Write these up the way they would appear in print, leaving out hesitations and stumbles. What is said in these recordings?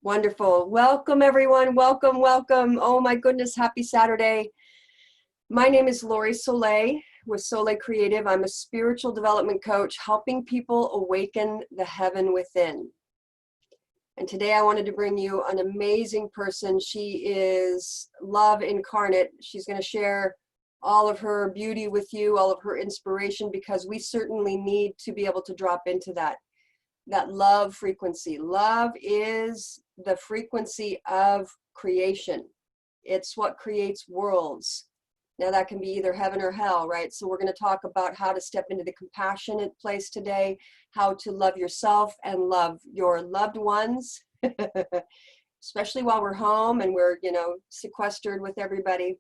Wonderful. Welcome, everyone. Welcome, welcome. Oh, my goodness. Happy Saturday. My name is Lori Soleil with Soleil Creative. I'm a spiritual development coach helping people awaken the heaven within. And today I wanted to bring you an amazing person. She is love incarnate. She's going to share all of her beauty with you, all of her inspiration, because we certainly need to be able to drop into that love frequency. Love is the frequency of creation. It's what creates worlds. Now that can be either heaven or hell, right? So we're going to talk about how to step into the compassionate place today, how to love yourself and love your loved ones, especially while we're home and we're, sequestered with everybody.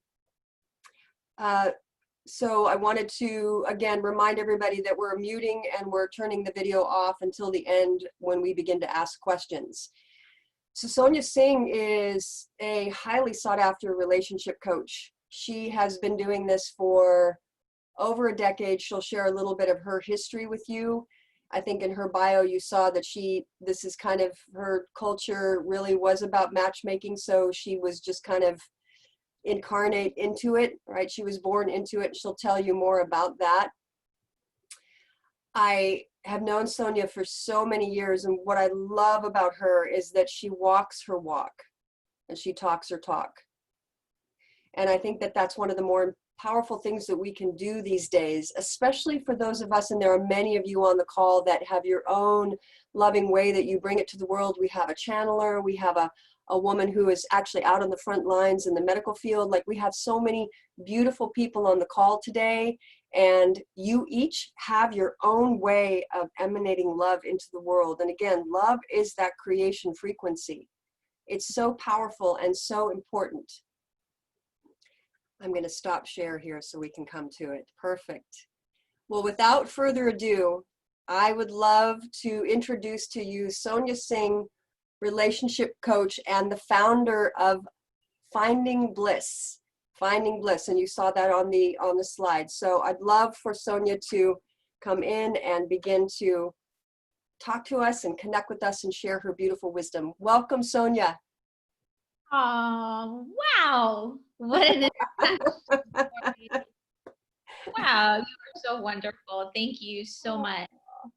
So I wanted to, again, remind everybody that we're muting and we're turning the video off until the end when we begin to ask questions. So Soniyah Singh is a highly sought after relationship coach. She has been doing this for over a decade. She'll share a little bit of her history with you. I think in her bio you saw that this is kind of, her culture really was about matchmaking, so she was just kind of incarnate into it, right? She was born into it. She'll tell you more about that. I have known Soniyah for so many years, and what I love about her is that she walks her walk and she talks her talk. And I think that that's one of the more powerful things that we can do these days, especially for those of us, and there are many of you on the call that have your own loving way that you bring it to the world. We have a channeler, we have a woman who is actually out on the front lines in the medical field. Like, we have so many beautiful people on the call today, and you each have your own way of emanating love into the world. And again, love is that creation frequency. It's so powerful and so important. I'm going to stop share here so we can come to it. Perfect. Well, without further ado, I would love to introduce to you Soniyah Singh, relationship coach and the founder of Finding Bliss. Finding Bliss, and you saw that on the slide. So I'd love for Soniyah to come in and begin to talk to us and connect with us and share her beautiful wisdom. Welcome, Soniyah. Oh, wow. What an introduction. Wow, you are so wonderful. Thank you so much.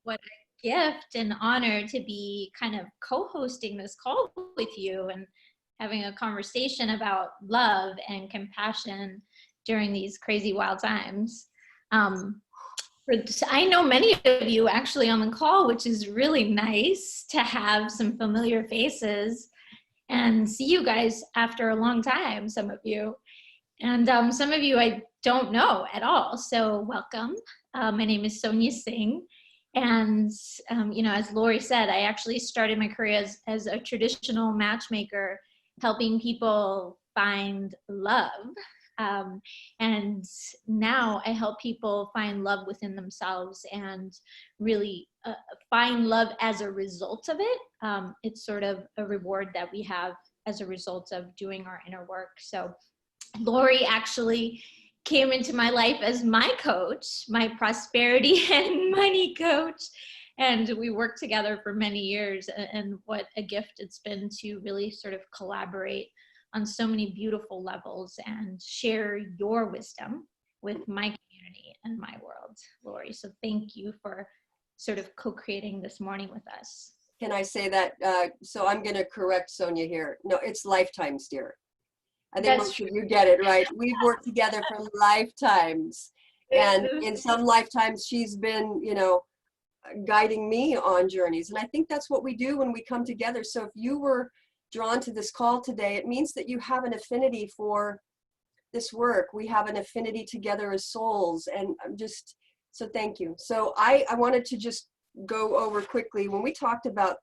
What a gift and honor to be kind of co-hosting this call with you and having a conversation about love and compassion during these crazy wild times. I know many of you actually on the call, which is really nice to have some familiar faces and see you guys after a long time, some of you. And some of you I don't know at all, so welcome. My name is Soniyah Singh, and as Lori said, I actually started my career as a traditional matchmaker, helping people find love. And now I help people find love within themselves and really find love as a result of it. It's sort of a reward that we have as a result of doing our inner work. So Lori actually came into my life as my coach, my prosperity and money coach. And we worked together for many years, and what a gift it's been to really sort of collaborate on so many beautiful levels and share your wisdom with my community and my world, Lori. So thank you for sort of co-creating this morning with us. Can I say that? So I'm going to correct Soniyah here. No, it's lifetimes, dear. I think most of you get it, right? We've worked together for lifetimes. And in some lifetimes, she's been, guiding me on journeys. And I think that's what we do when we come together. So if you were drawn to this call today, it means that you have an affinity for this work. We have an affinity together as souls. And so thank you. So I wanted to just go over quickly, when we talked about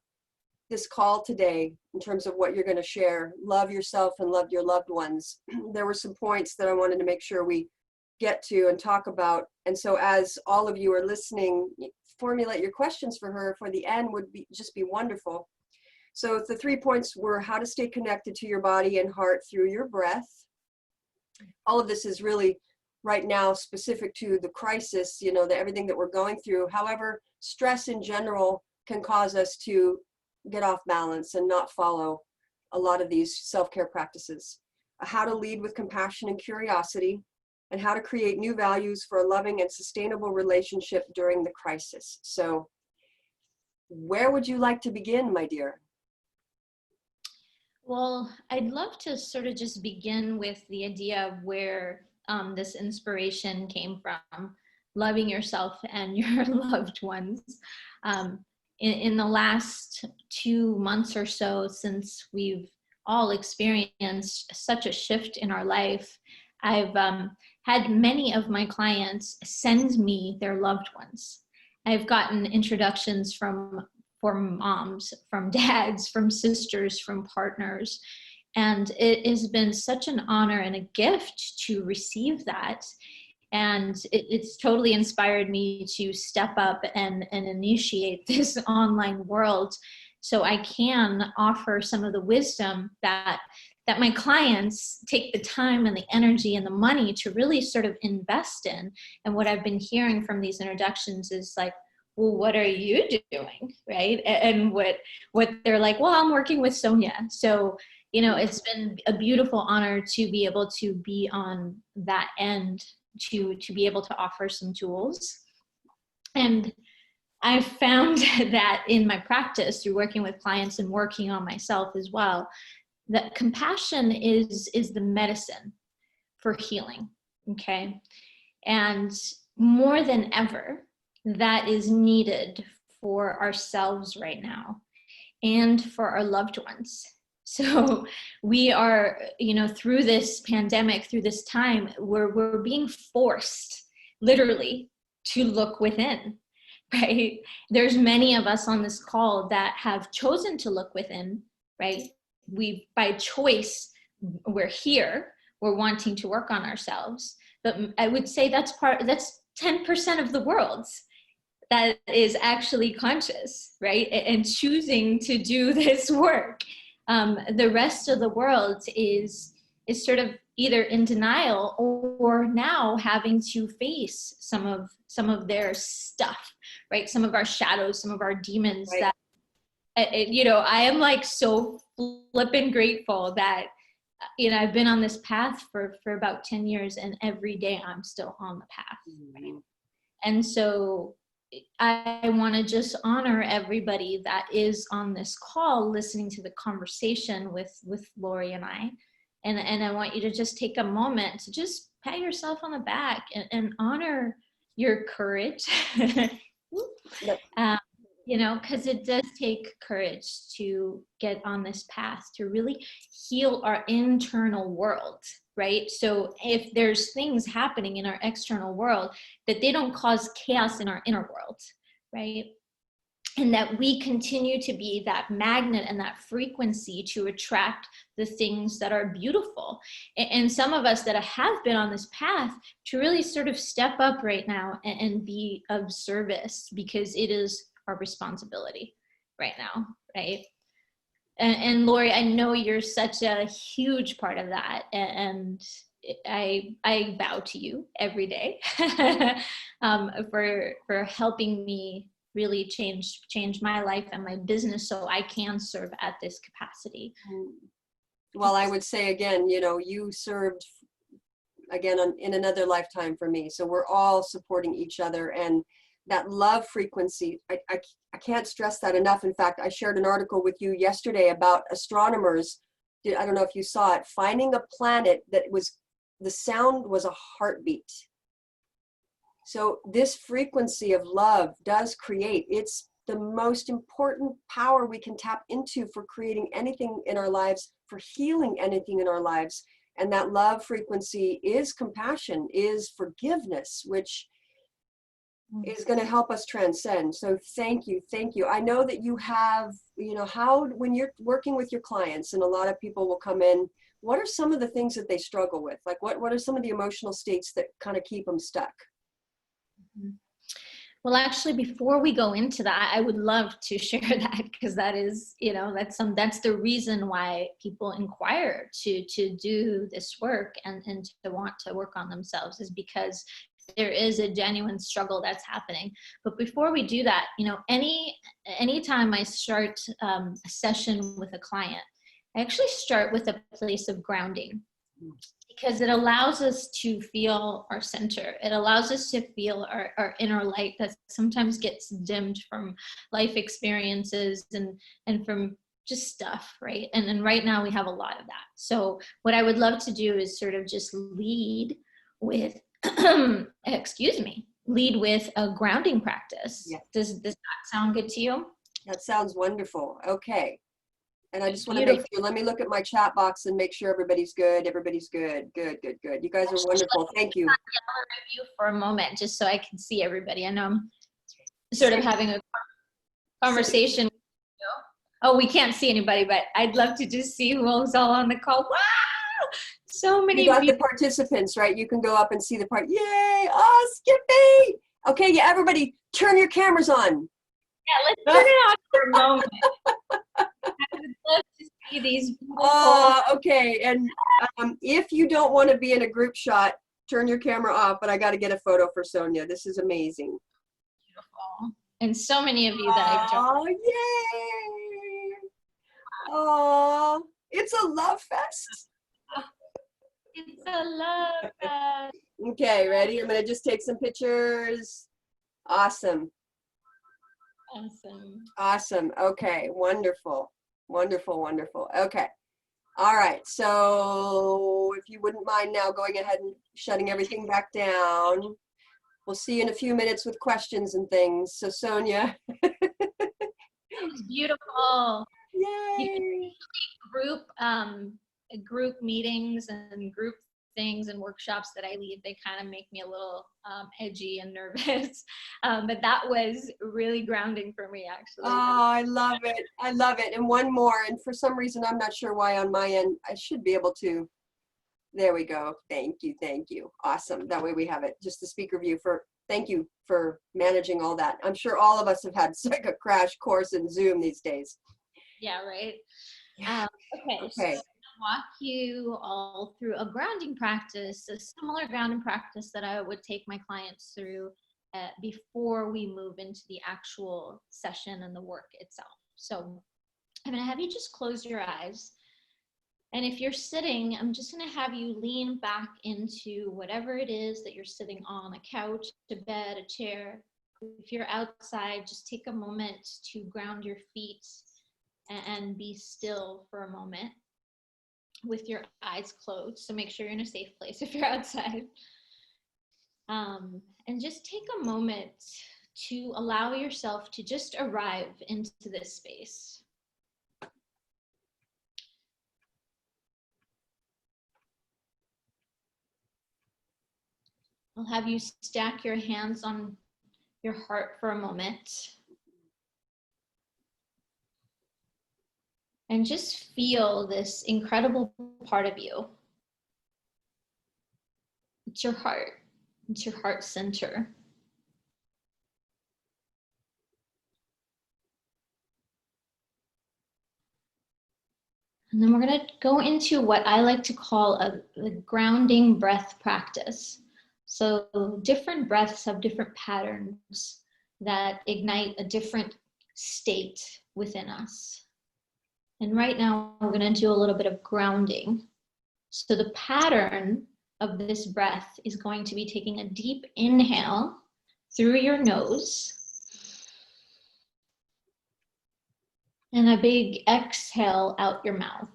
this call today, in terms of what you're going to share, love yourself and love your loved ones, there were some points that I wanted to make sure we get to and talk about. And so as all of you are listening, formulate your questions for her for the end would just be wonderful. So the 3 points were how to stay connected to your body and heart through your breath. All of this is really right now specific to the crisis, everything that we're going through. However, stress in general can cause us to get off balance and not follow a lot of these self-care practices, how to lead with compassion and curiosity, and how to create new values for a loving and sustainable relationship during the crisis. So where would you like to begin, my dear? Well, I'd love to sort of just begin with the idea of where this inspiration came from, loving yourself and your loved ones. In the last 2 months or so, since we've all experienced such a shift in our life, I've had many of my clients send me their loved ones. I've gotten introductions from moms, from dads, from sisters, from partners. And it has been such an honor and a gift to receive that. And it's totally inspired me to step up and initiate this online world so I can offer some of the wisdom that my clients take the time and the energy and the money to really sort of invest in. And what I've been hearing from these introductions is like, well, what are you doing, right? And what they're like, well, I'm working with Soniyah. So, you know, it's been a beautiful honor to be able to be on that end, to be able to offer some tools. And I've found that in my practice through working with clients and working on myself as well, that compassion is the medicine for healing, okay? And more than ever, that is needed for ourselves right now and for our loved ones. So we are, you know, through this pandemic, through this time, we're being forced literally to look within, right? There's many of us on this call that have chosen to look within, right? We, by choice, we're here, we're wanting to work on ourselves. But I would say that's 10% of the world that is actually conscious, right? And choosing to do this work. The rest of the world is sort of either in denial or now having to face some of their stuff, right? Some of our shadows, some of our demons, right? That, you know, I am like so flippin' grateful that, you know, I've been on this path for about 10 years and every day I'm still on the path, right? And so I want to just honor everybody that is on this call listening to the conversation with Lori and I. And I want you to just take a moment to just pat yourself on the back and honor your courage. You know, because it does take courage to get on this path to really heal our internal world, right? So if there's things happening in our external world, that they don't cause chaos in our inner world, right? And that we continue to be that magnet and that frequency to attract the things that are beautiful. And some of us that have been on this path to really sort of step up right now and be of service, because it is our responsibility right now, right? And Lori, I know you're such a huge part of that, and I bow to you every day for helping me really change my life and my business so I can serve at this capacity. Well, I would say again, you know, you served again in another lifetime for me. So we're all supporting each other, and that love frequency, I can't stress that enough. In fact, I shared an article with you yesterday about astronomers. I don't know if you saw it, finding a planet that the sound was a heartbeat. So this frequency of love does create, it's the most important power we can tap into for creating anything in our lives, for healing anything in our lives. And that love frequency is compassion, is forgiveness, which is going to help us transcend. So thank you. Thank you. I know that you have, you know, when you're working with your clients and a lot of people will come in, what are some of the things that they struggle with? Like what are some of the emotional states that kind of keep them stuck? Well, actually, before we go into that, I would love to share that, because that is, you know, that's the reason why people inquire to do this work and to want to work on themselves, is because there is a genuine struggle that's happening. But before we do that, you know, anytime I start a session with a client, I actually start with a place of grounding, because it allows us to feel our center. It allows us to feel our inner light that sometimes gets dimmed from life experiences and from just stuff, right? And right now we have a lot of that. So what I would love to do is sort of just lead with, excuse me, lead with a grounding practice. Yeah. Does that sound good to you? That sounds wonderful. Okay. And I just want to make sure, let me look at my chat box and make sure everybody's good. Everybody's good. Good, good, good. You guys are wonderful. Thank you. Review for a moment, just so I can see everybody. I know I'm sort of having a conversation. Oh, we can't see anybody, but I'd love to just see who's all on the call. Wow! So many You got people. the participants, right? You can go up and see the part. Yay! Oh, Skippy! Okay, yeah, everybody turn your cameras on. Yeah, let's turn it on for a moment. I would love to see these beautiful. Okay, and if you don't want to be in a group shot, turn your camera off, but I got to get a photo for Soniyah. This is amazing. Beautiful. And so many of you that I've joined. Oh, yay! Oh, it's a love fest. It's a love fest. Okay, ready? I'm going to just take some pictures. Awesome. Awesome. Awesome. Okay, wonderful. Wonderful, wonderful. Okay. All right. So if you wouldn't mind now going ahead and shutting everything back down. We'll see you in a few minutes with questions and things. So Soniyah. It was beautiful. Yay. Group meetings and group things and workshops that I lead, they kind of make me a little edgy and nervous. But that was really grounding for me, actually. Oh, I love it. I love it. And one more, and for some reason, I'm not sure why on my end, I should be able to. There we go. Thank you. Thank you. Awesome. That way we have it. Just the speaker view thank you for managing all that. I'm sure all of us have had like a crash course in Zoom these days. Yeah, right. Yeah. Okay. Okay. So I'm gonna walk you all through a grounding practice, a similar grounding practice that I would take my clients through before we move into the actual session and the work itself. So I'm going to have you just close your eyes. And if you're sitting, I'm just going to have you lean back into whatever it is that you're sitting on, a couch, a bed, a chair. If you're outside, just take a moment to ground your feet and be still for a moment with your eyes closed. So make sure you're in a safe place if you're outside. And just take a moment to allow yourself to just arrive into this space. I'll have you stack your hands on your heart for a moment. And just feel this incredible part of you. It's your heart. It's your heart center. And then we're going to go into what I like to call a grounding breath practice. So different breaths have different patterns that ignite a different state within us. And right now we're going to do a little bit of grounding. So the pattern of this breath is going to be taking a deep inhale through your nose and a big exhale out your mouth.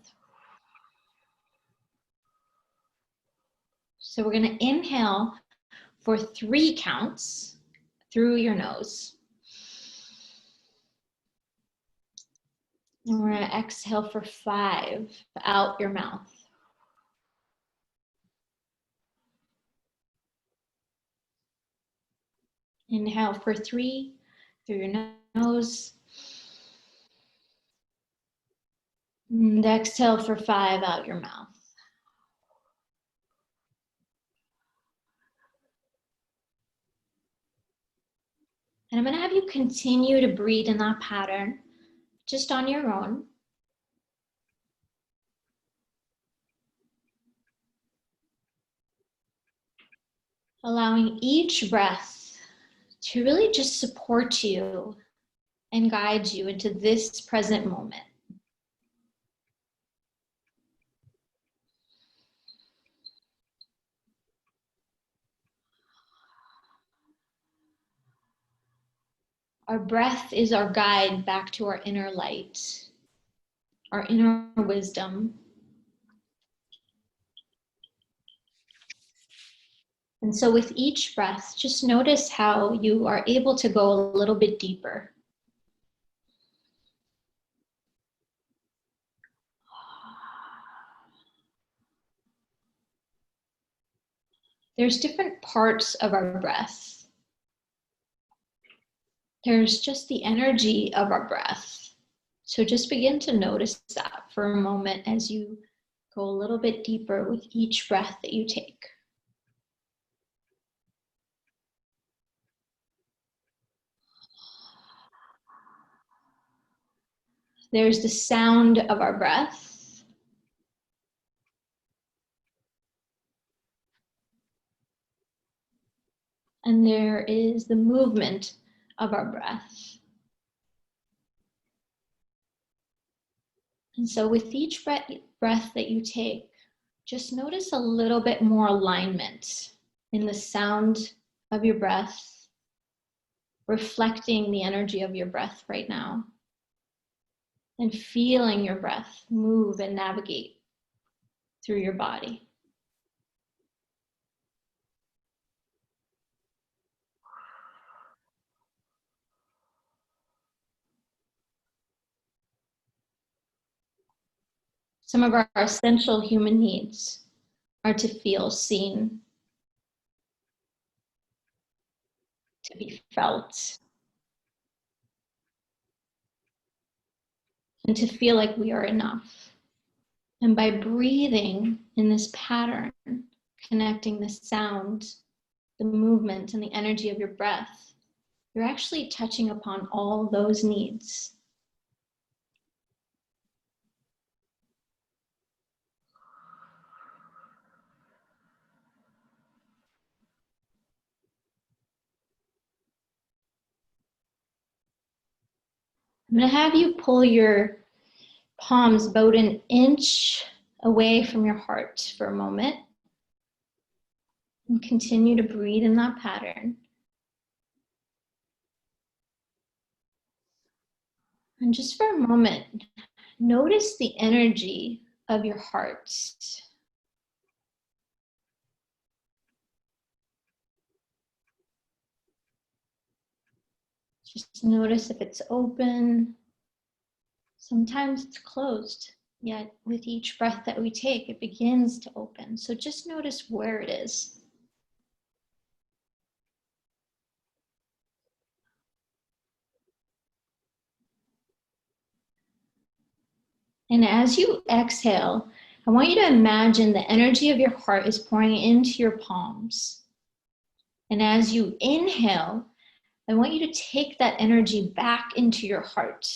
So we're going to inhale for 3 counts through your nose. And we're going to exhale for 5 out your mouth. Inhale for 3 through your nose. And exhale for 5 out your mouth. And I'm going to have you continue to breathe in that pattern, just on your own. Allowing each breath to really just support you and guide you into this present moment. Our breath is our guide back to our inner light, our inner wisdom. And so with each breath, just notice how you are able to go a little bit deeper. There's different parts of our breath. There's just the energy of our breath. So just begin to notice that for a moment as you go a little bit deeper with each breath that you take. There's the sound of our breath. And there is the movement of our breath. And so with each breath that you take, just notice a little bit more alignment in the sound of your breath, reflecting the energy of your breath right now, and feeling your breath move and navigate through your body. Some of our essential human needs are to feel seen, to be felt, and to feel like we are enough. And by breathing in this pattern, connecting the sound, the movement, and the energy of your breath, you're actually touching upon all those needs. I'm going to have you pull your palms about an inch away from your heart for a moment. And continue to breathe in that pattern. And just for a moment, notice the energy of your heart. Just notice if it's open. Sometimes it's closed, yet with each breath that we take, it begins to open. So just notice where it is. And as you exhale, I want you to imagine the energy of your heart is pouring into your palms. And as you inhale, I want you to take that energy back into your heart.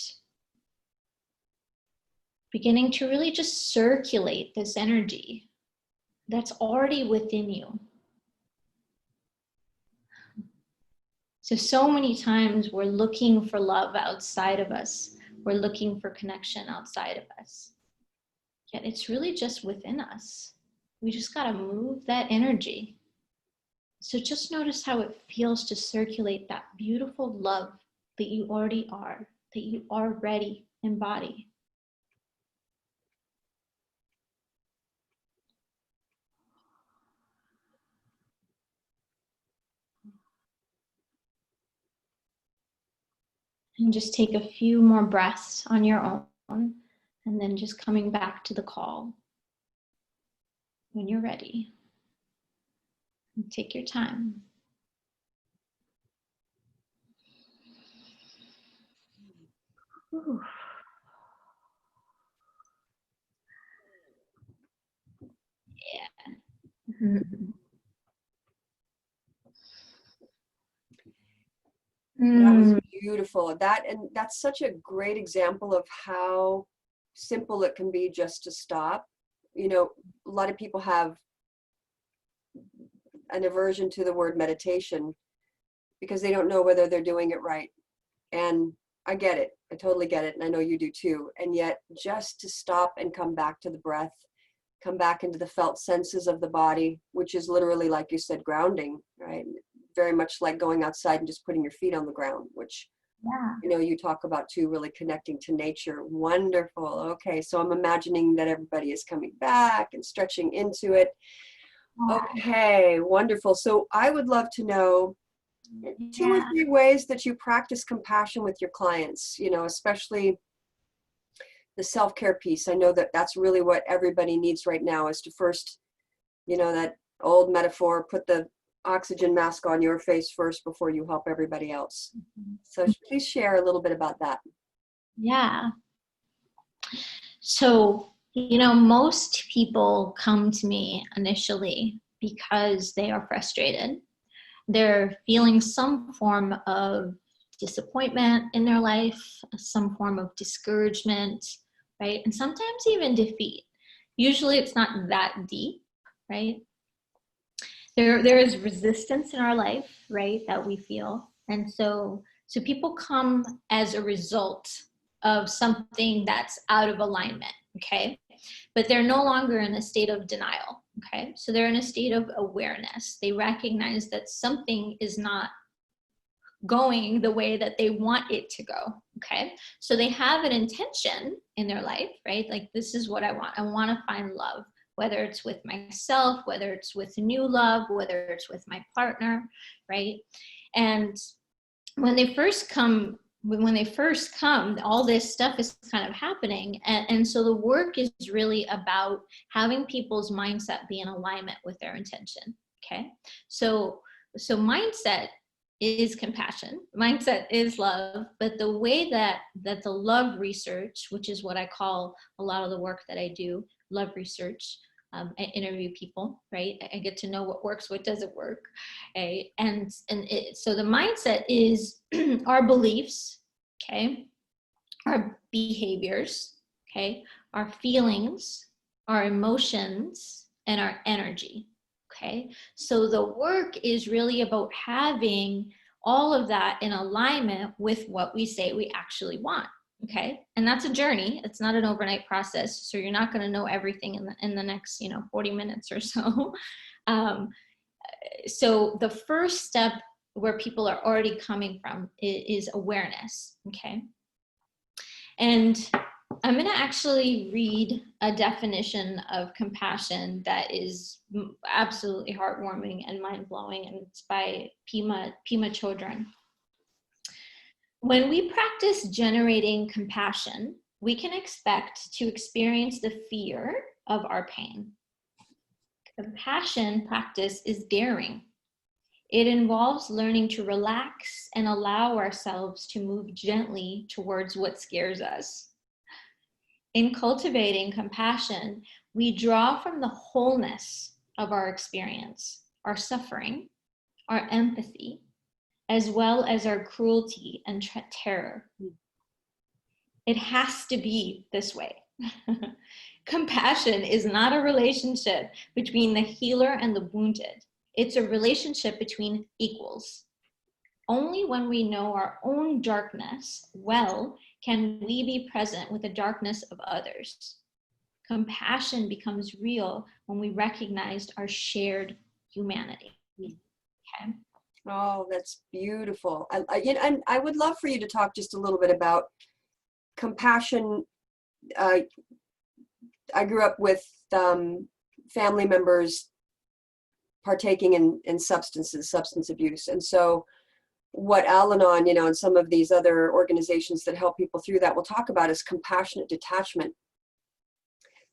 Beginning to really just circulate this energy that's already within you. So many times we're looking for love outside of us. We're looking for connection outside of us. Yet it's really just within us. We just gotta move that energy. So just notice how it feels to circulate that beautiful love that you already are, that you already embody. And just take a few more breaths on your own, and then just coming back to the call when you're ready. And take your time. Whew. Yeah. That was beautiful. That's such a great example of how simple it can be just to stop. You know, a lot of people have an aversion to the word meditation because they don't know whether they're doing it right. And I get it. I totally get it. And I know you do too. And yet just to stop and come back to the breath, come back into the felt senses of the body, which is literally, like you said, grounding, right? Very much like going outside and just putting your feet on the ground, which Yeah. You know, you talk about too, really connecting to nature. Wonderful. Okay, so I'm imagining that everybody is coming back and stretching into it. Okay, wonderful. So I would love to know 2 or 3 ways that you practice compassion with your clients, you know, especially the self-care piece. I know that that's really what everybody needs right now, is to first, you know, that old metaphor, put the oxygen mask on your face first before you help everybody else. So please share a little bit about that. Yeah. So, you know, most people come to me initially because they are frustrated. They're feeling some form of disappointment in their life, some form of discouragement, right? And sometimes even defeat. Usually it's not that deep, right? There is resistance in our life, right, that we feel. And so people come as a result of something that's out of alignment, okay? But they're no longer in a state of denial, okay? So they're in a state of awareness. They recognize that something is not going the way that they want it to go, okay? So they have an intention in their life, right? Like, this is what I want. I want to find love, whether it's with myself, whether it's with new love, whether it's with my partner, right? And when they first come, all this stuff is kind of happening. And so the work is really about having people's mindset be in alignment with their intention, okay? So mindset is compassion, mindset is love, but the way that the love research, which is what I call a lot of the work that I do, love research, I interview people, right? I get to know what works, what doesn't work, okay? So the mindset is our beliefs, okay? Our behaviors, okay? Our feelings, our emotions, and our energy, okay? So the work is really about having all of that in alignment with what we say we actually want. Okay. And that's a journey. It's not an overnight process. So you're not going to know everything in the next, 40 minutes or so. So the first step where people are already coming from is awareness. Okay. And I'm going to actually read a definition of compassion that is absolutely heartwarming and mind-blowing. And it's by Pema Chodron. When we practice generating compassion, we can expect to experience the fear of our pain. Compassion practice is daring. It involves learning to relax and allow ourselves to move gently towards what scares us. In cultivating compassion, we draw from the wholeness of our experience, our suffering, our empathy, as well as our cruelty and terror. It has to be this way. Compassion is not a relationship between the healer and the wounded. It's a relationship between equals. Only when we know our own darkness well can we be present with the darkness of others. Compassion becomes real when we recognize our shared humanity. Okay. Oh, that's beautiful. And I would love for you to talk just a little bit about compassion. I grew up with family members partaking in substance abuse. And so what Al-Anon, and some of these other organizations that help people through that will talk about is compassionate detachment.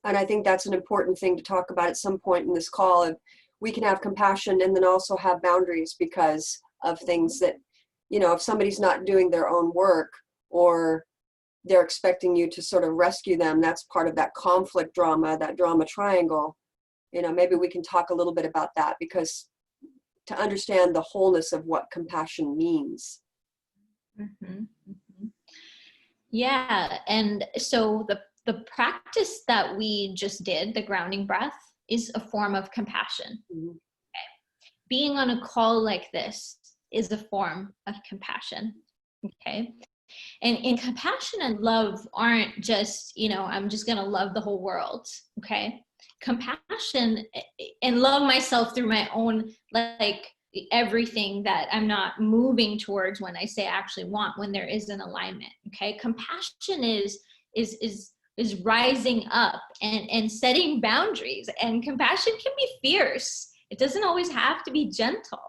And I think that's an important thing to talk about at some point in this call. Of we can have compassion and then also have boundaries because of things that, if somebody's not doing their own work or they're expecting you to sort of rescue them, that's part of that conflict drama, that drama triangle. Maybe we can talk a little bit about that, because to understand the wholeness of what compassion means. Mm-hmm. Mm-hmm. Yeah. And so the practice that we just did, the grounding breath, is a form of compassion. Mm-hmm. Okay. Being on a call like this is a form of compassion. Okay. And compassion and love aren't just, I'm just going to love the whole world. Okay. Compassion and love myself through my own, everything that I'm not moving towards when I say I actually want, when there is an alignment. Okay. Compassion is rising up and setting boundaries, and compassion can be fierce. It doesn't always have to be gentle,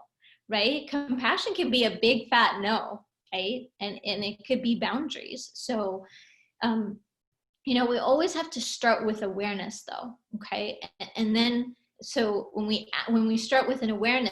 right? Compassion can be a big fat no, right? And it could be boundaries. So, you know, we always have to start with awareness though. Okay. And then, so when we start with an awareness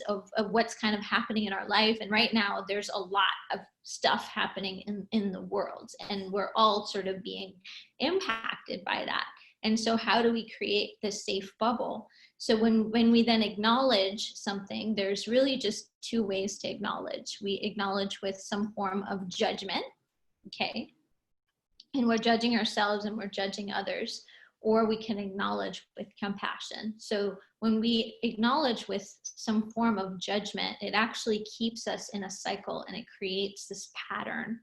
of what's kind of happening in our life, and right now there's a lot of stuff happening in the world, and we're all sort of being impacted by that. And so how do we create this safe bubble? So when we then acknowledge something, there's really just two ways to acknowledge. We acknowledge with some form of judgment, okay? And we're judging ourselves and we're judging others, or we can acknowledge with compassion. So when we acknowledge with some form of judgment, it actually keeps us in a cycle, and it creates this pattern.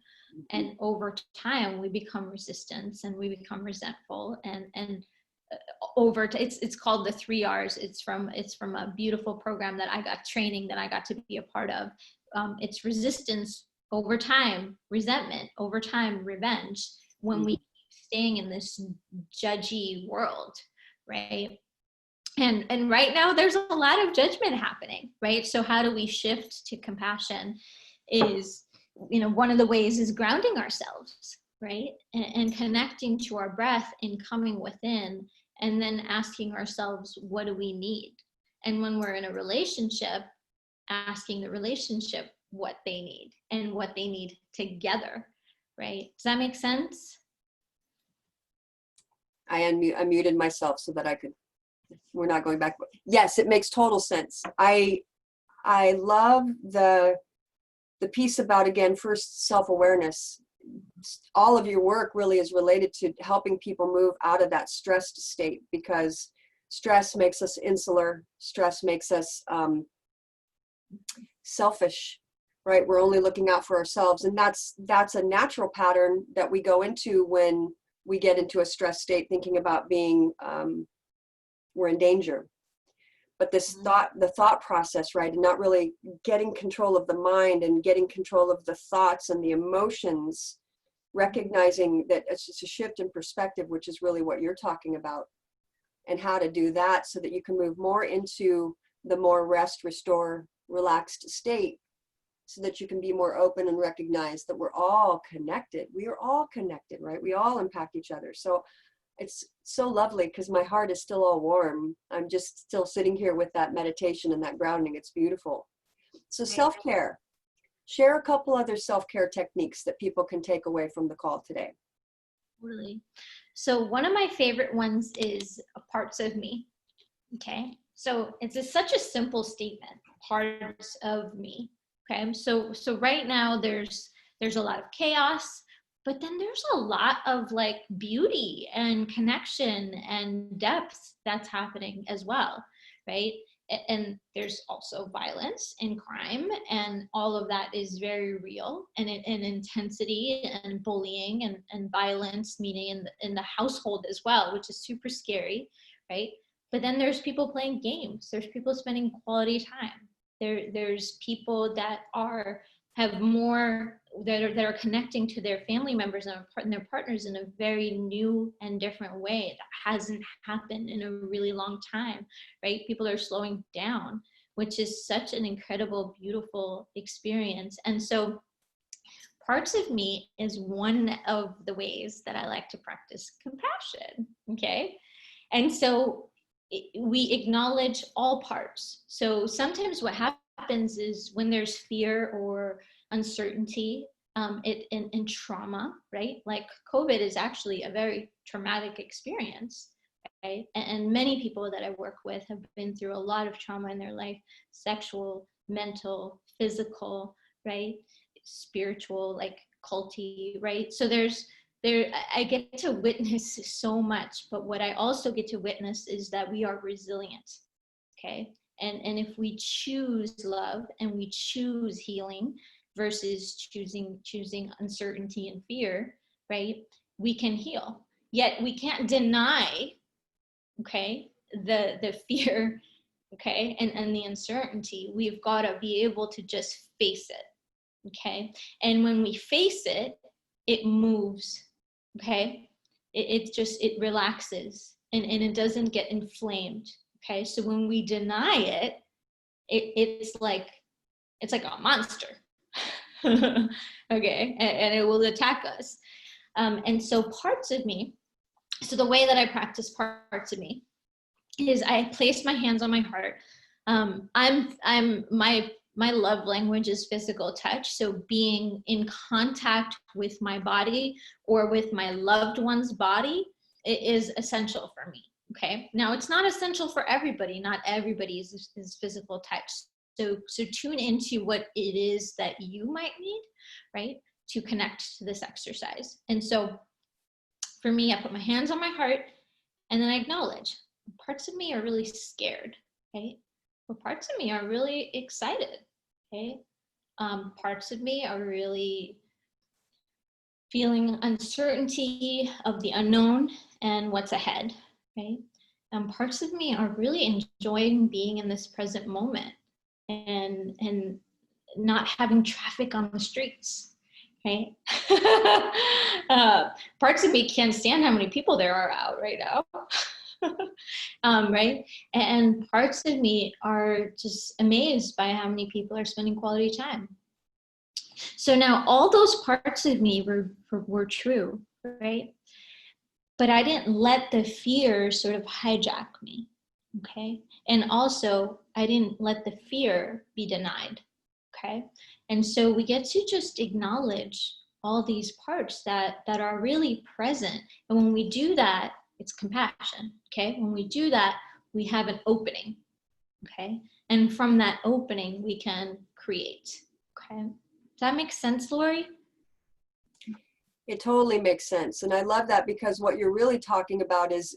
And over time, we become resistant and we become resentful, and it's called the 3 R's. It's from a beautiful program that I got, training that I got to be a part of. It's resistance over time, resentment over time, revenge, when we keep staying in this judgy world, right? And right now there's a lot of judgment happening, right? So how do we shift to compassion? Is, you know, one of the ways is grounding ourselves, right? And connecting to our breath and coming within, and then asking ourselves, what do we need? And when we're in a relationship, asking the relationship what they need and what they need together, right? Does that make sense? I unmuted myself so that I could, we're not going back. Yes, it makes total sense. I love the piece about, again, first self-awareness. All of your work really is related to helping people move out of that stressed state, because stress makes us insular. Stress makes us selfish, right? We're only looking out for ourselves. And that's a natural pattern that we go into when we get into a stress state, thinking about being, we're in danger. But this the thought process, right? And not really getting control of the mind and getting control of the thoughts and the emotions, recognizing that it's just a shift in perspective, which is really what you're talking about, and how to do that so that you can move more into the more rest, restore, relaxed state, so that you can be more open and recognize that we're all connected. We are all connected, right? We all impact each other. So it's so lovely, because my heart is still all warm. I'm just still sitting here with that meditation and that grounding. It's beautiful. So self-care. Share a couple other self-care techniques that people can take away from the call today. Totally. So one of my favorite ones is parts of me. Okay. So it's such a simple statement, parts of me. Okay. So right now there's a lot of chaos, but then there's a lot of like beauty and connection and depth that's happening as well. Right. And there's also violence and crime, and all of that is very real, and intensity and bullying and violence, meaning in the household as well, which is super scary, right? But then there's people playing games. There's people spending quality time. There's people that have more, that are connecting to their family members and their partners in a very new and different way that hasn't happened in a really long time, right? People are slowing down, which is such an incredible, beautiful experience. And so parts of me is one of the ways that I like to practice compassion, okay? And so we acknowledge all parts. So sometimes what happens is when there's fear or uncertainty, and trauma, right? Like COVID is actually a very traumatic experience, right? And many people that I work with have been through a lot of trauma in their life: sexual, mental, physical, right? Spiritual, like culty, right? So I get to witness so much, but what I also get to witness is that we are resilient, okay? And if we choose love and we choose healing versus choosing uncertainty and fear, right? We can heal. Yet we can't deny, okay, the fear okay, and the uncertainty, we've got to be able to just face it, okay? And when we face it, it moves, okay? It relaxes, and it doesn't get inflamed, okay? So when we deny it, it's like a monster, okay? And it will attack us. And so parts of me, so the way that I practice parts of me is I place my hands on my heart. My love language is physical touch. So being in contact with my body or with my loved one's body, it is essential for me. Okay. Now it's not essential for everybody. Not everybody is physical touch. So tune into what it is that you might need, right, to connect to this exercise. And so for me, I put my hands on my heart and then I acknowledge parts of me are really scared, right? But parts of me are really excited, okay? Parts of me are really feeling uncertainty of the unknown and what's ahead, right? Parts of me are really enjoying being in this present moment and not having traffic on the streets, right? Parts of me can't stand how many people there are out right now. Right? And parts of me are just amazed by how many people are spending quality time. So now all those parts of me were true, right? But I didn't let the fear sort of hijack me, okay? And also, I didn't let the fear be denied, okay? And so we get to just acknowledge all these parts that are really present. And when we do that, it's compassion, okay? When we do that, we have an opening, okay? And from that opening, we can create, okay? Does that make sense, Lori? It totally makes sense. And I love that, because what you're really talking about is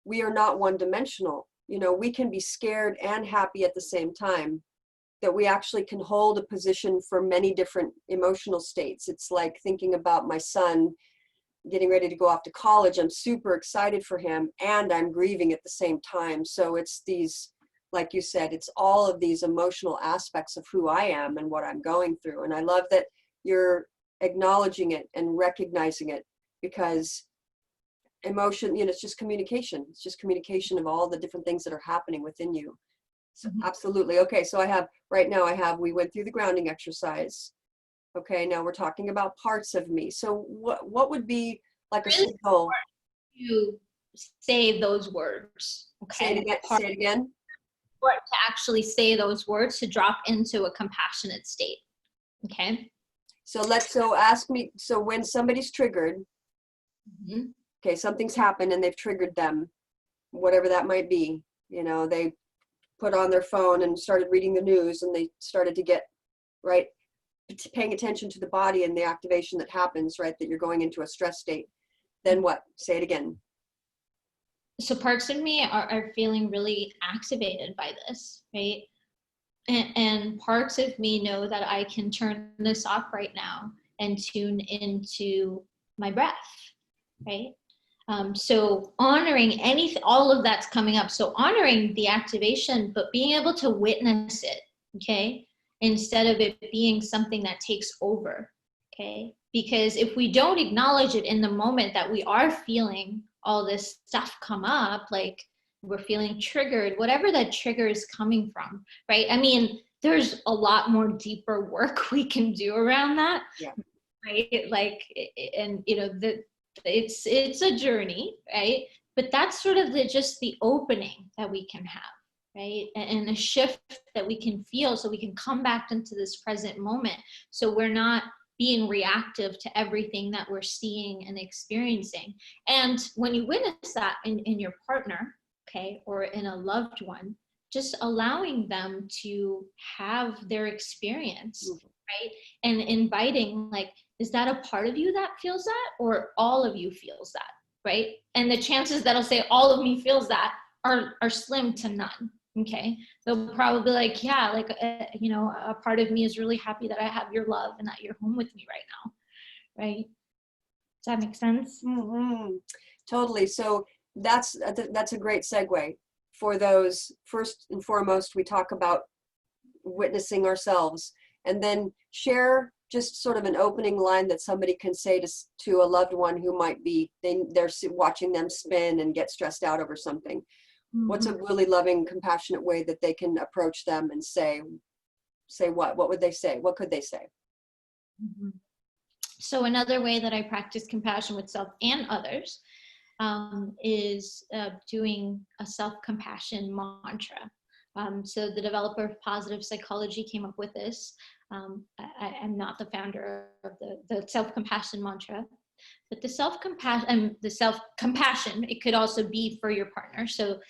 we are not one-dimensional. You know, we can be scared and happy at the same time, that we actually can hold a position for many different emotional states. It's like thinking about my son getting ready to go off to college. I'm super excited for him and I'm grieving at the same time. So it's these, like you said, it's all of these emotional aspects of who I am and what I'm going through. And I love that you're acknowledging it and recognizing it, because emotion, you know, it's just communication. It's just communication of all the different things that are happening within you. So absolutely. Okay. So we went through the grounding exercise. Okay. Now we're talking about parts of me. So what would be like a signal? You say those words. Okay. Say it again. Say it again. Or to actually say those words, to drop into a compassionate state. Okay. So ask me. So when somebody's triggered, okay, something's happened and they've triggered them, whatever that might be. You know, they put on their phone and started reading the news and they started to get, right, paying attention to the body and the activation that happens, right, that you're going into a stress state. Then what? Say it again. So parts of me are feeling really activated by this, right? And parts of me know that I can turn this off right now and tune into my breath, right? So honoring all of that's coming up. So honoring the activation, but being able to witness it, okay? Instead of it being something that takes over, okay? Because if we don't acknowledge it in the moment that we are feeling all this stuff come up, like we're feeling triggered, whatever that trigger is coming from, right? I mean, there's a lot more deeper work we can do around that, yeah. Right? Like, and you know, it's a journey, right? But that's sort of just the opening that we can have, right? And a shift that we can feel, so we can come back into this present moment, so we're not being reactive to everything that we're seeing and experiencing. And when you witness that in your partner, okay, or in a loved one, just allowing them to have their experience, right? And inviting, like, is that a part of you that feels that, or all of you feels that, right? And the chances that I'll say all of me feels that are slim to none, okay? They'll probably be like, yeah, like, you know, a part of me is really happy that I have your love and that you're home with me right now, right? Does that make sense? Mm-hmm. Totally. So that's a great segue. for those, first and foremost, we talk about witnessing ourselves, and then share just sort of an opening line that somebody can say to a loved one who might be, they're watching them spin and get stressed out over something. What's a really loving, compassionate way that they can approach them and say what would they say? What could they say? Mm-hmm. So another way that I practice compassion with self and others is doing a self-compassion mantra. So the developer of positive psychology came up with this. I'm not the founder of the self-compassion mantra, but the self-compassion, it could also be for your partner. So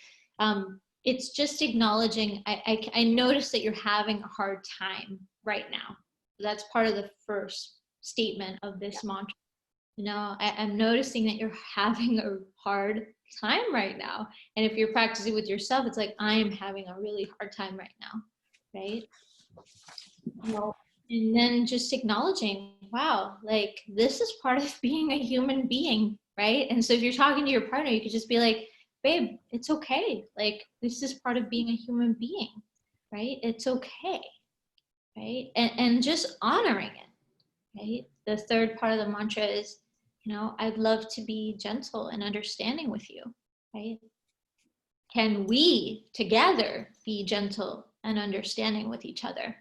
it's just acknowledging, I notice that you're having a hard time right now. That's part of the first statement of this mantra. You know, I'm noticing that you're having a hard time right now. And if you're practicing with yourself, it's like, I am having a really hard time right now, right? You know, and then just acknowledging, wow, like this is part of being a human being, right? And so if you're talking to your partner, you could just be like, babe, it's okay. Like, this is part of being a human being, right? It's okay, right? And just honoring it, right? The third part of the mantra is, you know, I'd love to be gentle and understanding with you, right? Can we together be gentle and understanding with each other,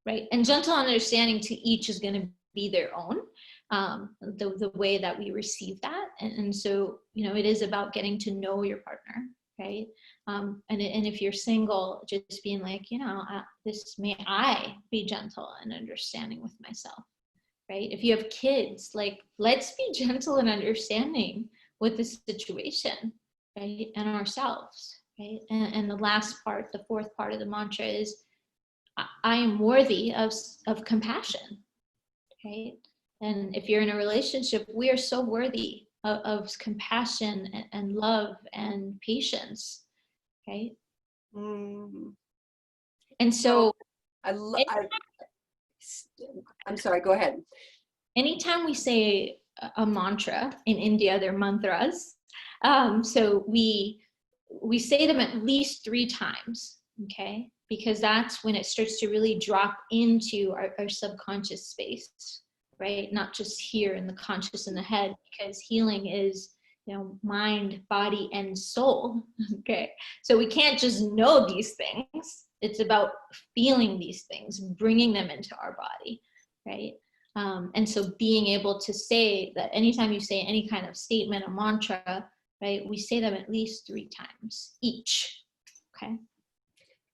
right? And gentle and understanding to each is going to be their own, the way that we receive that. And so, you know, it is about getting to know your partner, right? And if you're single, just being like, you know, may I be gentle and understanding with myself, right? If you have kids, like, let's be gentle and understanding with the situation, right? And ourselves, right? And the last part, the fourth part of the mantra is, I am worthy of compassion, right? And if you're in a relationship, we are so worthy of compassion and love and patience, right? Mm. And so I'm sorry, go ahead. Anytime we say a mantra, in India, they're mantras. So we say them at least 3 times, okay? Because that's when it starts to really drop into our subconscious space, right? Not just here in the conscious in the head, because healing is, you know, mind, body, and soul, okay? So we can't just know these things. It's about feeling these things, bringing them into our body, right? And so being able to say that anytime you say any kind of statement, a mantra, right, we say them at least 3 times each, okay?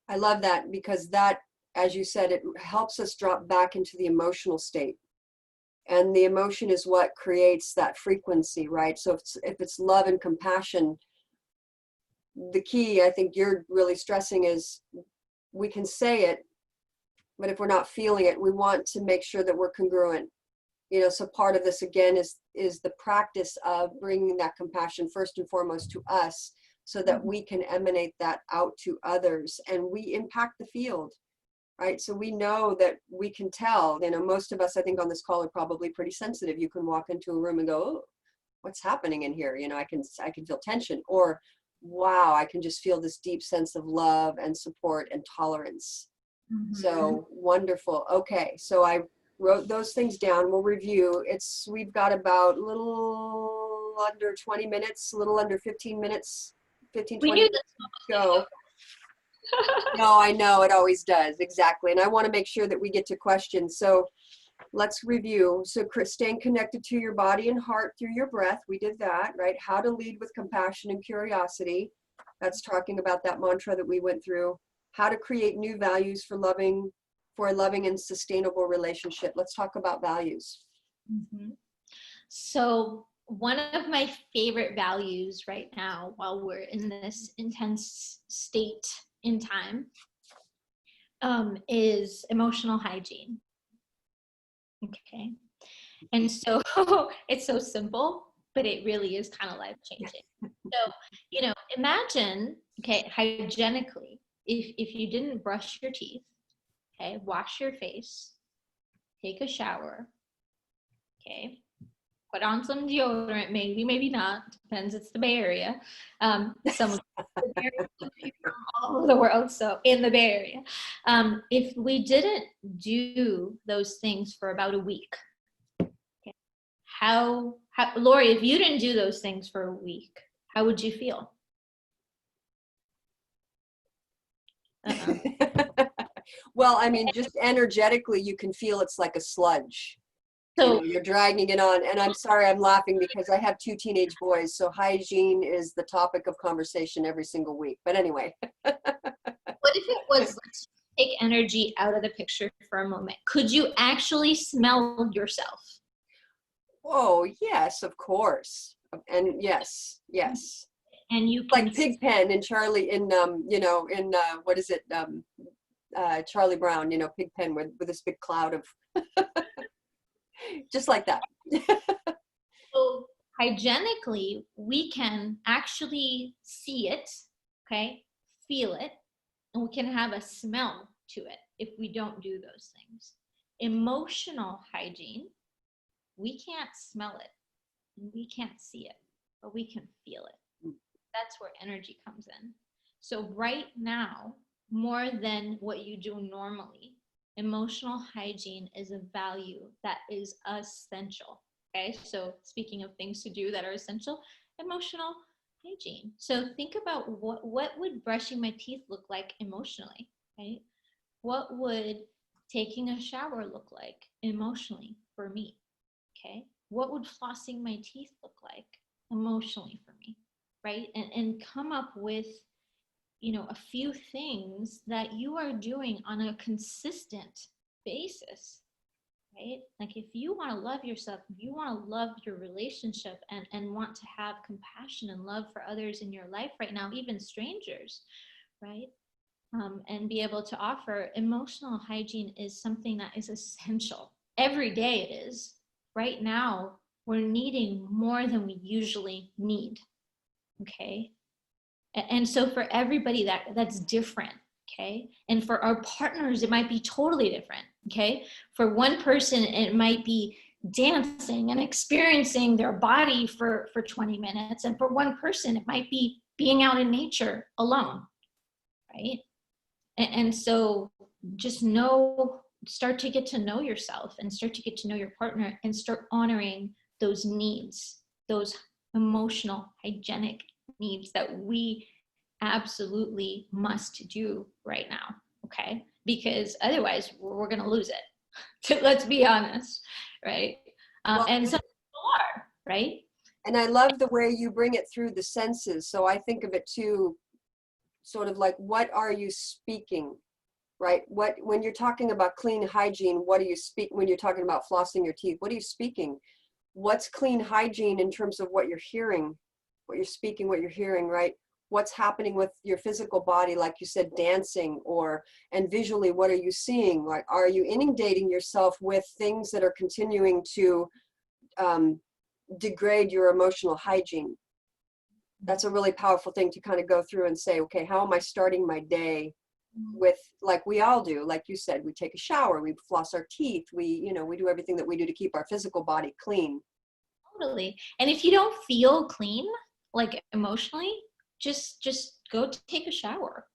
I love that, because that, as you said, it helps us drop back into the emotional state. And the emotion is what creates that frequency, right? So if it's love and compassion, the key, I think you're really stressing, is we can say it, but if we're not feeling it, we want to make sure that we're congruent. You know, so part of this again is the practice of bringing that compassion first and foremost to us, so that we can emanate that out to others, and we impact the field, right? So we know that we can tell, you know, most of us, I think on this call, are probably pretty sensitive. You can walk into a room and go, oh, what's happening in here? You know, I can feel tension, or wow, I can just feel this deep sense of love and support and tolerance. Mm-hmm. So wonderful. Okay, so I wrote those things down. We'll review. We've got about a little under 20 minutes, a little under 15 minutes, 15, 20 minutes to go. No, I know, it always does. Exactly. And I want to make sure that we get to questions. So let's review. So staying connected to your body and heart through your breath. We did that, right? How to lead with compassion and curiosity. That's talking about that mantra that we went through. How to create new values for a loving and sustainable relationship. Let's talk about values. Mm-hmm. So one of my favorite values right now, while we're in this intense state in time, is emotional hygiene. Okay. And so it's so simple, but it really is kind of life-changing. So, you know, imagine, okay, hygienically, if you didn't brush your teeth, okay, wash your face, take a shower, okay, put on some deodorant, maybe, maybe not, depends, it's the Bay Area. Some of the Bay Area, some people from all over the world, so in the Bay Area. If we didn't do those things for about a week, okay, how, Lori, if you didn't do those things for a week, how would you feel? Well, I mean, just energetically, you can feel it's like a sludge. So You're dragging it on. And I'm sorry, I'm laughing because I have 2 teenage boys. So hygiene is the topic of conversation every single week. But anyway. what if it was, let's take energy out of the picture for a moment. Could you actually smell yourself? Oh, yes, of course. And yes. And you can, like Pigpen in Charlie in what is it? Charlie Brown, Pigpen with this big cloud of just like that. so hygienically, we can actually see it, okay, feel it, and we can have a smell to it if we don't do those things. Emotional hygiene, we can't smell it, and we can't see it, but we can feel it. That's where energy comes in. So right now, more than what you do normally, emotional hygiene is a value that is essential. Okay, so speaking of things to do that are essential, emotional hygiene. So think about what would brushing my teeth look like emotionally, right? What would taking a shower look like emotionally for me? Okay, what would flossing my teeth look like emotionally for me, right? And come up with, a few things that you are doing on a consistent basis, right? Like if you want to love yourself, if you want to love your relationship and want to have compassion and love for others in your life right now, even strangers, right? And be able to offer, emotional hygiene is something that is essential. Every day it is. Right now, we're needing more than we usually need, okay? And so for everybody that's different, okay? And for our partners, it might be totally different, okay? For one person, it might be dancing and experiencing their body for 20 minutes. And for one person, it might be being out in nature alone, right? And so just start to get to know yourself and start to get to know your partner and start honoring those needs, those emotional, hygienic needs that we absolutely must do right now, okay? Because otherwise we're going to lose it. Let's be honest, right? And some people are, right? And I love the way you bring it through the senses. So I think of it too, sort of like, what are you speaking, right? When you're talking about clean hygiene, what do you speak? When you're talking about flossing your teeth, what are you speaking? What's clean hygiene in terms of what you're hearing, what you're speaking, what you're hearing, right? What's happening with your physical body, like you said, dancing, and visually, what are you seeing? Like, are you inundating yourself with things that are continuing to degrade your emotional hygiene? That's a really powerful thing to kind of go through and say, okay, how am I starting my day with, like we all do, like you said, we take a shower, we floss our teeth, we do everything that we do to keep our physical body clean. Totally. And if you don't feel clean, like emotionally, just go take a shower,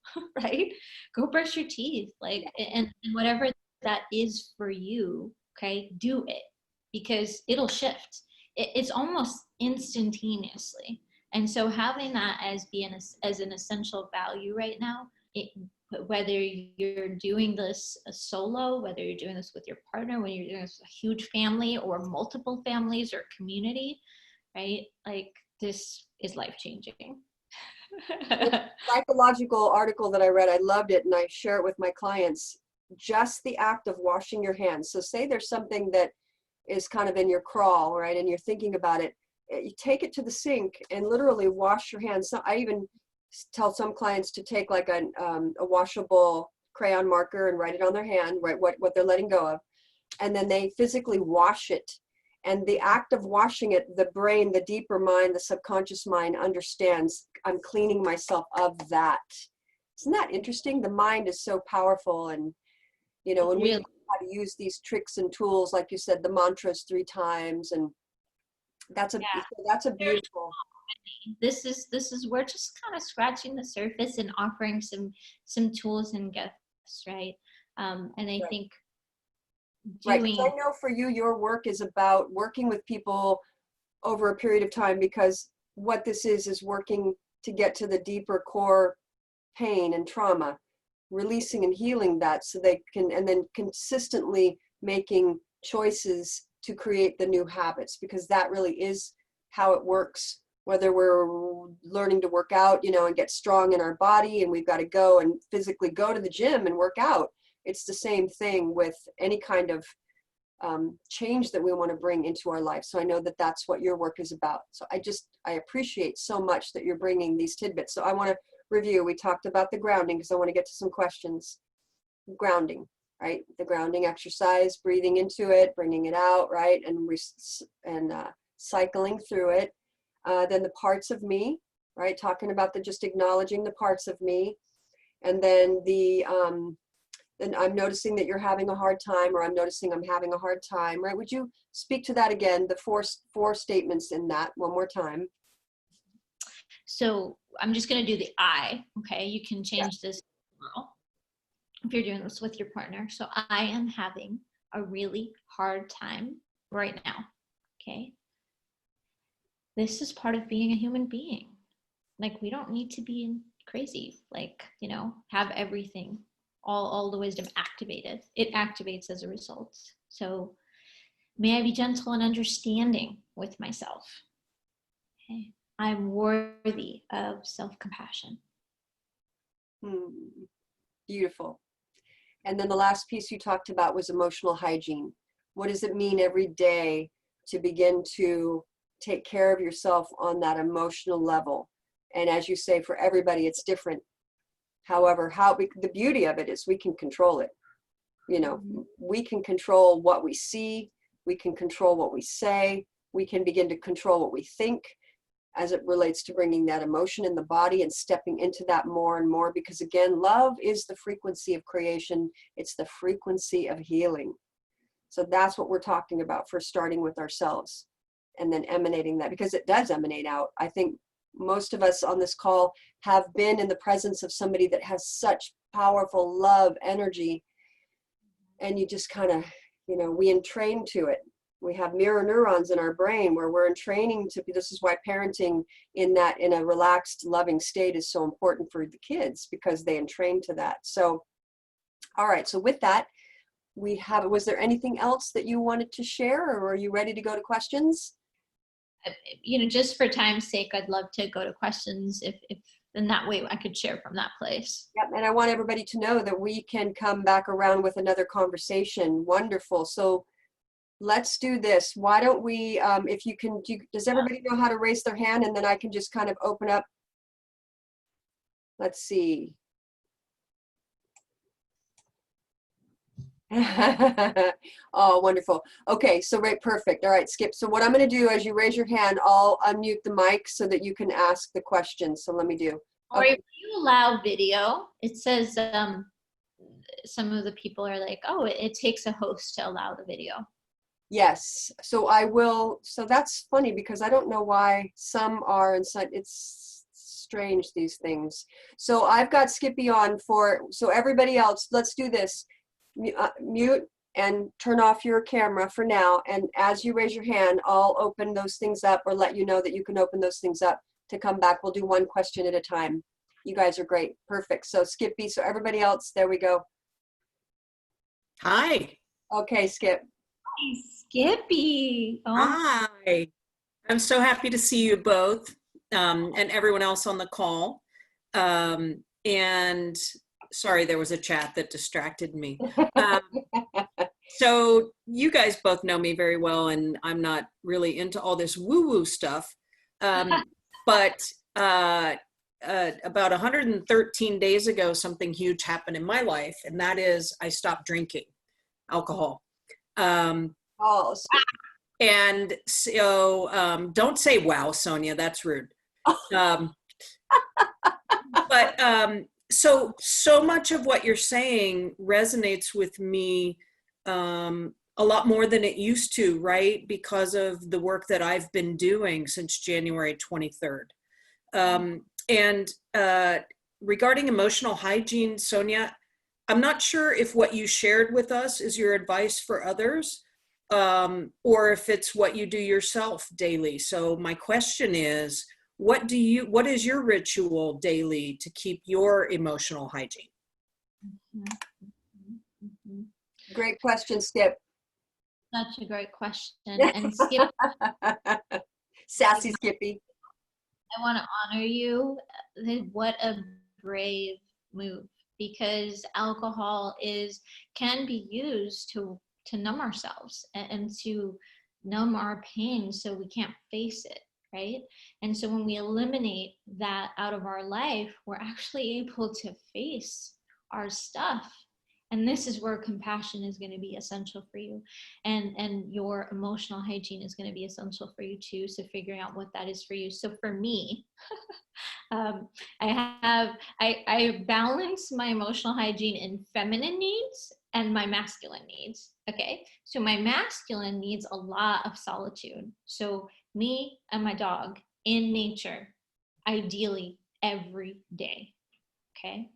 right? Go brush your teeth, like, and whatever that is for you, okay, do it, because it'll shift. It's almost instantaneously. And so having that as an essential value right now, whether you're doing this solo, whether you're doing this with your partner, when you're doing this with a huge family or multiple families or community, right? Like, this is life-changing. Psychological article that I read, I loved it, and I share it with my clients. Just the act of washing your hands. So say there's something that is kind of in your crawl, right, and you're thinking about it, you take it to the sink and literally wash your hands. So I even tell some clients to take like a washable crayon marker and write it on their hand, right, what they're letting go of, and then they physically wash it. And the act of washing it, the brain, the deeper mind, the subconscious mind understands, I'm cleaning myself of that. Isn't that interesting? The mind is so powerful. And, when we know how to use these tricks and tools, like you said, the mantras 3 times, and Yeah. that's a There's beautiful. this is we're just kind of scratching the surface and offering some tools and gifts, right? And I Right. think Right. 'Cause doing I know for you, your work is about working with people over a period of time, because what this is working to get to the deeper core pain and trauma, releasing and healing that so they can, and then consistently making choices to create the new habits, because that really is how it works. Whether we're learning to work out, and get strong in our body, and we've got to go and physically go to the gym and work out, it's the same thing with any kind of change that we want to bring into our life. So I know that that's what your work is about. So I appreciate so much that you're bringing these tidbits. So I want to review. We talked about the grounding, because I want to get to some questions. Grounding, right? The grounding exercise, breathing into it, bringing it out, right? And cycling through it. Then the parts of me, right? Talking about just acknowledging the parts of me. And then then I'm noticing that you're having a hard time, or I'm noticing I'm having a hard time, right? Would you speak to that again, the four statements in that one more time? So I'm just going to do the I. Okay, you can Yeah. change this if you're doing this with your partner. So I am having a really hard time right now. Okay, this is part of being a human being. Like, we don't need to be crazy, like, have everything, all the wisdom activated. It activates as a result. So may I be gentle and understanding with myself. Okay, I'm worthy of self-compassion. Beautiful. And then the last piece you talked about was emotional hygiene. What does it mean every day to begin to take care of yourself on that emotional level? And as you say, for everybody, it's different. However, the beauty of it is we can control it. We can control what we see. We can control what we say. We can begin to control what we think, as it relates to bringing that emotion in the body and stepping into that more and more. Because again, love is the frequency of creation. It's the frequency of healing. So that's what we're talking about, for starting with ourselves and then emanating that, because it does emanate out. I think most of us on this call have been in the presence of somebody that has such powerful love energy, and you just kind of, we entrain to it. We have mirror neurons in our brain where we're entraining to be. This is why parenting in a relaxed, loving state is so important for the kids, because they entrain to that. So, all right. So with that, was there anything else that you wanted to share, or are you ready to go to questions? Just for time's sake, I'd love to go to questions if then that way I could share from that place. Yep. And I want everybody to know that we can come back around with another conversation. Wonderful. So let's do this. Why don't we, if you can, does everybody know how to raise their hand? And then I can just kind of open up. Let's see. Oh, wonderful. Okay, so right, perfect. All right, Skip. So what I'm going to do, as you raise your hand, I'll unmute the mic so that you can ask the question. So let me do. Or Okay. if you allow video, it says some of the people are like, oh, it takes a host to allow the video. Yes. So I will. So that's funny, because I don't know why some are and some. It's strange, these things. So I've got Skippy on so everybody else, let's do this. Mute and turn off your camera for now. And as you raise your hand, I'll open those things up, or let you know that you can open those things up to come back. We'll do one question at a time. You guys are great. Perfect. So Skippy, so everybody else, there we go. Hi. Okay, Skip. Hi, Skippy. Oh. Hi. I'm so happy to see you both, and everyone else on the call. And sorry, there was a chat that distracted me. So you guys both know me very well, and I'm not really into all this woo-woo stuff. But about 113 days ago, something huge happened in my life, and that is I stopped drinking alcohol. Oh, and so don't say wow, Soniyah, that's rude. But so much of what you're saying resonates with me a a lot more than it used to, right? Because of the work that I've been doing since January 23rd. And regarding emotional hygiene, Soniyah, I'm not sure if what you shared with us is your advice for others, or if it's what you do yourself daily. So my question is, what is your ritual daily to keep your emotional hygiene? Great question, Skip. Such a great question. And Skip, Sassy Skippy. I want to honor you. What a brave move, because alcohol can be used to numb ourselves and to numb our pain so we can't face it, right? And so when we eliminate that out of our life, we're actually able to face our stuff. And this is where compassion is going to be essential for you, and your emotional hygiene is going to be essential for you too. So figuring out what that is for you. So for me, I balance my emotional hygiene in feminine needs and my masculine needs. Okay, so my masculine needs a lot of solitude. So me and my dog in nature, ideally every day. Okay,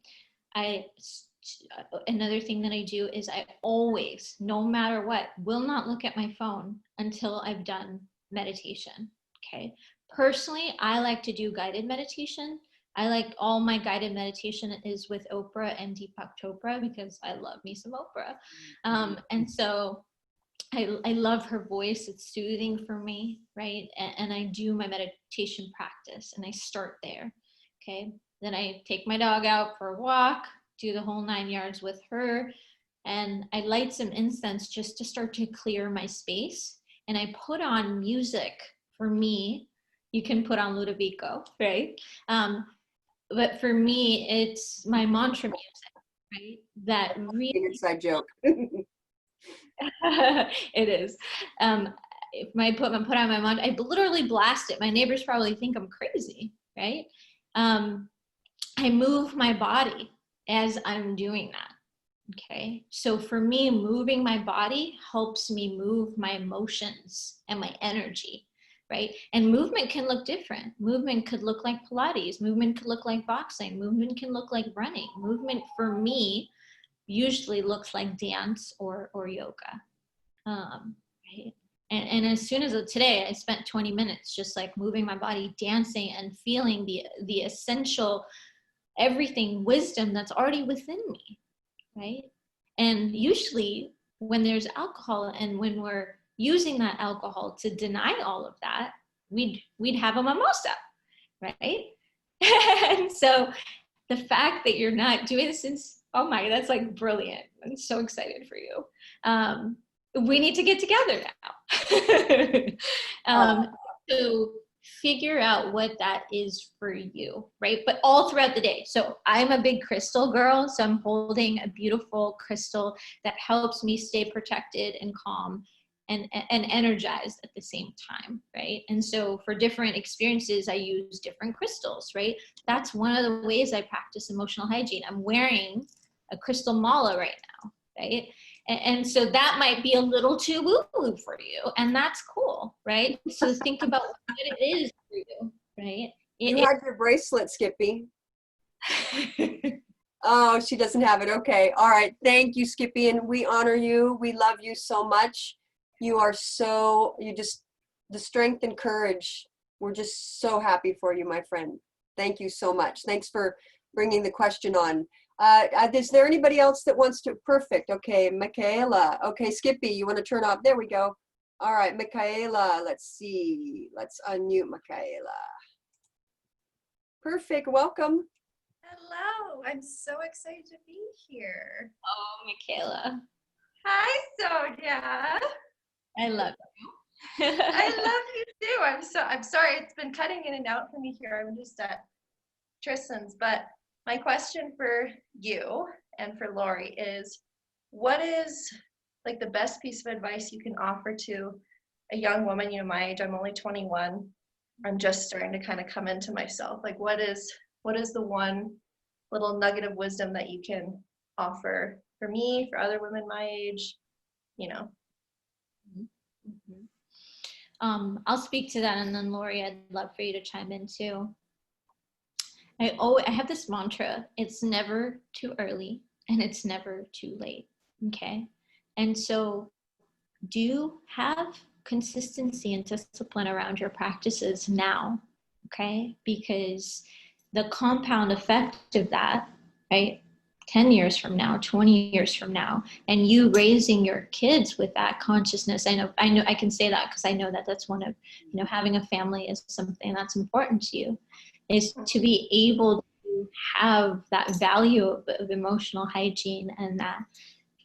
another thing that I do is I always, no matter what, will not look at my phone until I've done meditation. Okay. Personally, I like to do guided meditation. I like all my guided meditation is with Oprah and Deepak Chopra because I love me some Oprah. And so I love her voice. It's soothing for me, right? And I do my meditation practice and I start there. Okay. Then I take my dog out for a walk, do the whole 9 yards with her, and I light some incense just to start to clear my space. And I put on music for me. You can put on Ludovico, right? But for me, it's my mantra music, right? That really Inside joke. it is. If I put on my mantra, I literally blast it. My neighbors probably think I'm crazy, right? I move my body as I'm doing that. Okay. So for me, moving my body helps me move my emotions and my energy, right? And movement can look different. Movement could look like Pilates. Movement could look like boxing. Movement can look like running. Movement for me usually looks like dance or yoga. Right? And as soon as today, I spent 20 minutes just like moving my body, dancing and feeling the essential everything wisdom that's already within me, right? And usually when there's alcohol and when we're using that alcohol to deny all of that, we'd have a mimosa, right? And so the fact that you're not doing this is, oh my, that's like brilliant. I'm so excited for you. We need to get together now. So figure out what that is for you, right? But all throughout the day. So I'm a big crystal girl, so I'm holding a beautiful crystal that helps me stay protected and calm and energized at the same time, right? And so for different experiences, I use different crystals, right? That's one of the ways I practice emotional hygiene. I'm wearing a crystal mala right now, right? And so that might be a little too woo-woo for you, and that's cool, right? So think about what it is for you, right? You had your bracelet, Skippy. Oh, she doesn't have it. Okay. All right. Thank you, Skippy. And we honor you. We love you so much. You are the strength and courage. We're just so happy for you, my friend. Thank you so much. Thanks for bringing the question on. Is there anybody else that wants to? Perfect. Okay, Michaela. Okay, Skippy, you want to turn off? There we go. All right, Michaela. Let's see. Let's unmute Michaela. Perfect. Welcome. Hello. I'm so excited to be here. Oh, Michaela. Hi, Soniyah. I love you. I love you too. I'm sorry. It's been cutting in and out for me here. I'm just at Tristan's, but my question for you and for Lori is, what is like the best piece of advice you can offer to a young woman, my age? I'm only 21. I'm just starting to kind of come into myself. Like, what is the one little nugget of wisdom that you can offer for me, for other women my age, I'll speak to that, and then Lori, I'd love for you to chime in too. I have this mantra: it's never too early and it's never too late. Okay, and so do have consistency and discipline around your practices now. Okay, because the compound effect of that, right? 10 years from now, 20 years from now, and you raising your kids with that consciousness. I know I can say that because I know that that's one of, having a family is something that's important to you, is to be able to have that value of emotional hygiene and that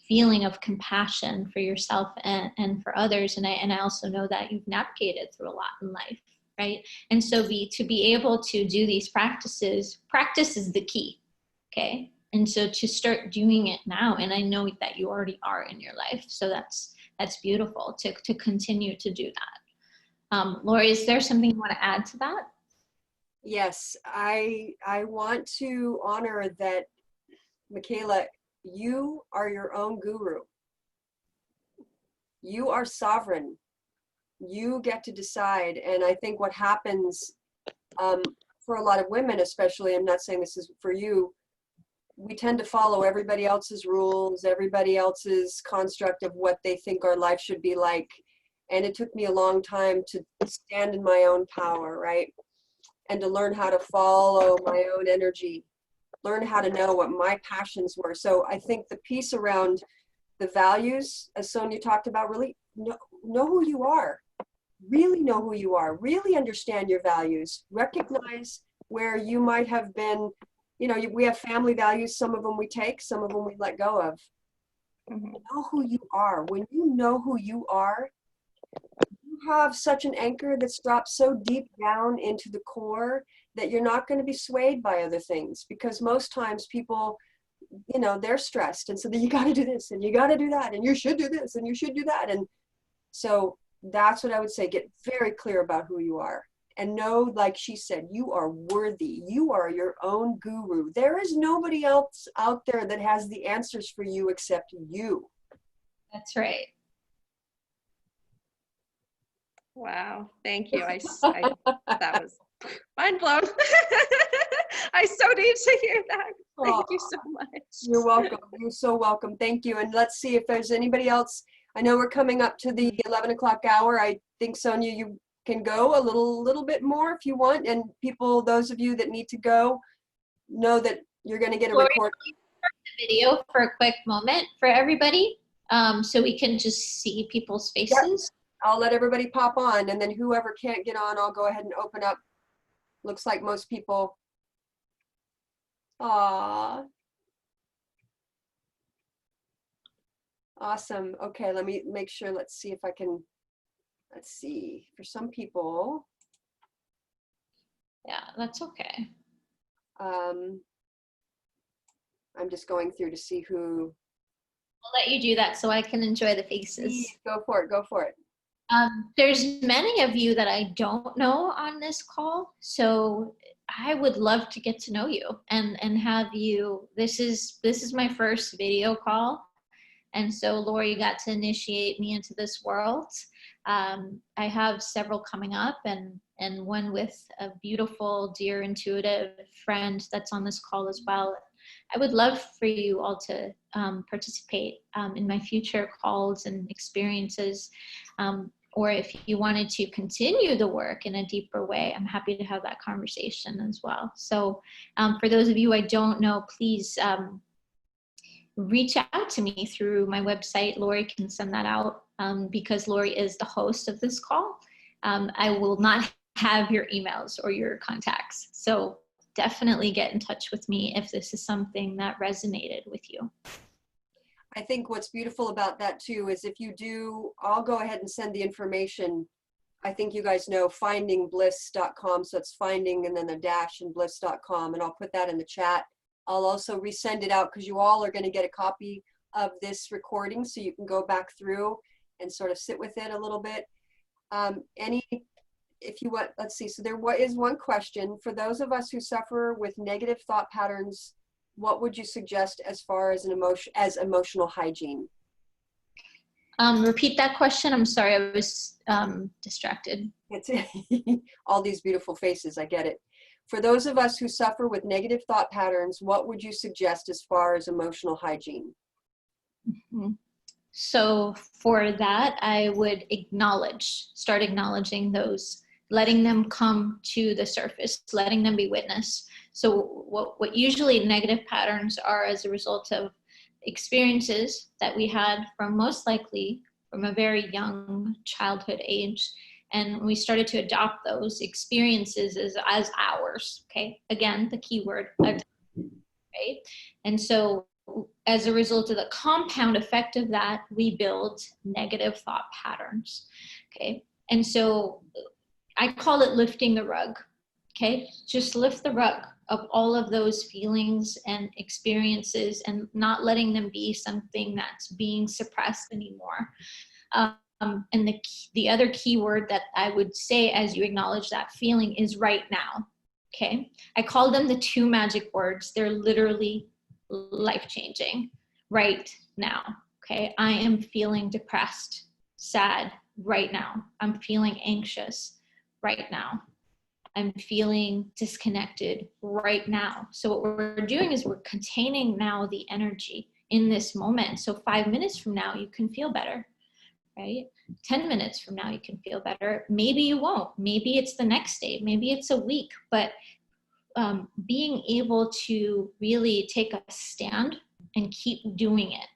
feeling of compassion for yourself and for others. And I also know that you've navigated through a lot in life, right? And so to be able to do these practice is the key, okay? And so to start doing it now, and I know that you already are in your life, so that's beautiful to continue to do that. Lori, is there something you want to add to that? Yes, I want to honor that, Michaela, you are your own guru. You are sovereign. You get to decide. And I think what happens for a lot of women, especially, I'm not saying this is for you, we tend to follow everybody else's rules, everybody else's construct of what they think our life should be like. And it took me a long time to stand in my own power, right? And to learn how to follow my own energy, learn how to know what my passions were. So I think the piece around the values, as Soniyah talked about, really know who you are, really know who you are, really understand your values, recognize where you might have been. We have family values. Some of them we take, some of them we let go of. Mhm. Know who you are. When you know who you are, you have such an anchor that's dropped so deep down into the core that you're not going to be swayed by other things, because most times people, they're stressed. And so then you got to do this and you got to do that and you should do this and you should do that. And so that's what I would say. Get very clear about who you are. And know, like she said, you are worthy. You are your own guru. There is nobody else out there that has the answers for you except you. That's right. Wow, thank you. That was mind blown. I so need to hear that. Thank you so much. You're welcome. You're so welcome. Thank you. And let's see if there's anybody else. I know we're coming up to the 11 o'clock hour. I think, Soniyah, you can go a little bit more if you want. And people, those of you that need to go, know that you're going to get a record. The video for a quick moment for everybody, so we can just see people's faces. Yep. I'll let everybody pop on, and then whoever can't get on, I'll go ahead and open up. Looks like most people. Aww. Awesome. Okay, let me make sure. Let's see if I can. Let's see. For some people. Yeah, that's okay. I'm just going through to see who. I'll let you do that so I can enjoy the faces. Go for it. Go for it. There's many of you that I don't know on this call, so I would love to get to know you and have you. This is my first video call, and so Lori got to initiate me into this world. I have several coming up, and one with a beautiful, dear, intuitive friend that's on this call as well. I would love for you all to participate in my future calls and experiences. Or if you wanted to continue the work in a deeper way, I'm happy to have that conversation as well. So for those of you I don't know, please reach out to me through my website. Lori can send that out because Lori is the host of this call. I will not have your emails or your contacts. So definitely get in touch with me if this is something that resonated with you. I think what's beautiful about that too is if you do, I'll go ahead and send the information. I think you guys know findingbliss.com. So it's finding and then the dash and bliss.com. And I'll put that in the chat. I'll also resend it out because you all are going to get a copy of this recording so you can go back through and sort of sit with it a little bit. If you want, let's see. So there is one question. For those of us who suffer with negative thought patterns, what would you suggest as far as emotional hygiene? Repeat that question. I'm sorry, I was distracted. It's all these beautiful faces. I get it. For those of us who suffer with negative thought patterns, what would you suggest as far as emotional hygiene? Mhm. So for that, I would start acknowledging those, letting them come to the surface, letting them be witnessed. So what usually negative patterns are as a result of experiences that we had from, most likely from a very young childhood age. And we started to adopt those experiences as ours. Okay. Again, the key word, right? And so as a result of the compound effect of that, we build negative thought patterns. Okay. And so I call it lifting the rug. Okay. Just lift the rug of all of those feelings and experiences and not letting them be something that's being suppressed anymore. And the other key word that I would say as you acknowledge that feeling is right now. Okay. I call them the two magic words. They're literally life-changing right now. Okay. I am feeling depressed, sad right now. I'm feeling anxious right now. I'm feeling disconnected right now. So what we're doing is we're containing now the energy in this moment. So 5 minutes from now, you can feel better, right? 10 minutes from now, you can feel better. Maybe you won't. Maybe it's the next day. Maybe it's a week. But being able to really take a stand and keep doing it,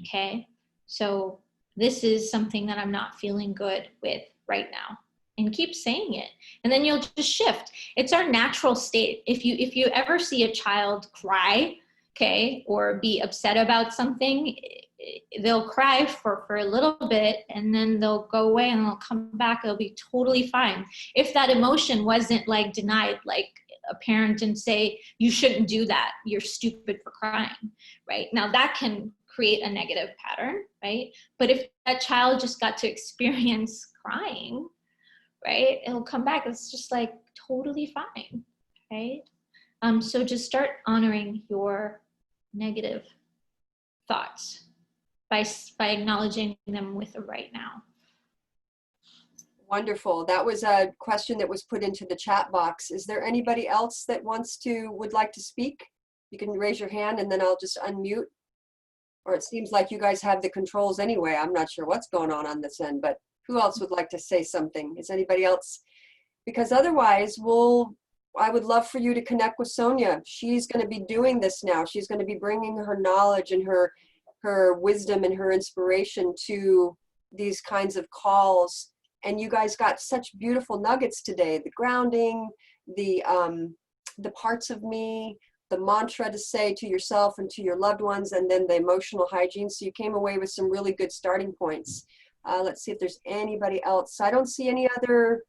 okay? So this is something that I'm not feeling good with right now, and keep saying it, and then you'll just shift. It's our natural state. If you ever see a child cry, okay, or be upset about something, they'll cry for a little bit, and then they'll go away and they'll come back. It'll be totally fine. If that emotion wasn't like denied, like a parent and say, you shouldn't do that, you're stupid for crying, right? Now that can create a negative pattern, right? But if that child just got to experience crying, right, it'll come back. It's just like totally fine, right? So just start honoring your negative thoughts by acknowledging them with a right now. Wonderful. That was a question that was put into the chat box. Is there anybody else that would like to speak? You can raise your hand and then I'll just unmute. Or it seems like you guys have the controls anyway. I'm not sure what's going on this end, but who else would like to say something? Is anybody else? Because otherwise I would love for you to connect with Soniyah. She's going to be doing this now. She's going to be bringing her knowledge and her wisdom and her inspiration to these kinds of calls. And you guys got such beautiful nuggets today. The grounding, the parts of me, the mantra to say to yourself and to your loved ones, and then the emotional hygiene. So you came away with some really good starting points. Let's see if there's anybody else. I don't see any other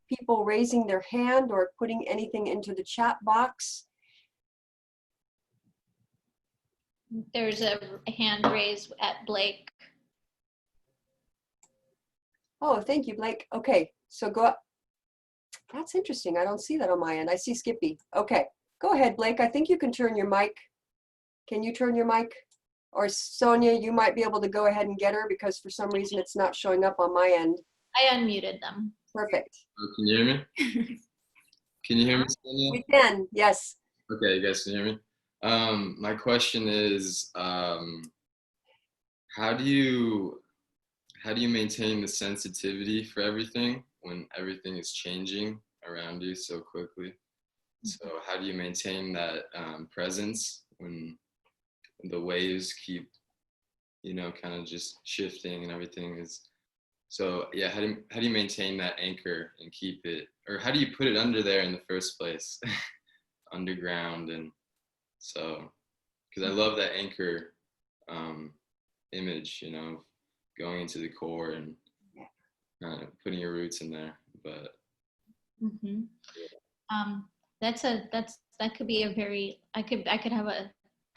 people raising their hand or putting anything into the chat box. There's a hand raised at Blake. Oh, thank you, Blake. Okay, so go up. That's interesting. I don't see that on my end. I see Skippy. Okay, go ahead, Blake. I think you can turn your mic. Can you turn your mic? Or Soniyah, you might be able to go ahead and get her because for some reason it's not showing up on my end. I unmuted them. Perfect. Oh, can you hear me? Can you hear me, Soniyah? We can, yes. Okay, you guys can hear me. My question is, how do you maintain the sensitivity for everything when everything is changing around you so quickly? So how do you maintain that presence when the waves keep, kind of just shifting and everything is? So yeah, how do you maintain that anchor and keep it, or how do you put it under there in the first place, underground? And so, because I love that anchor image, going into the core and putting your roots in there. But that could be a very, I could have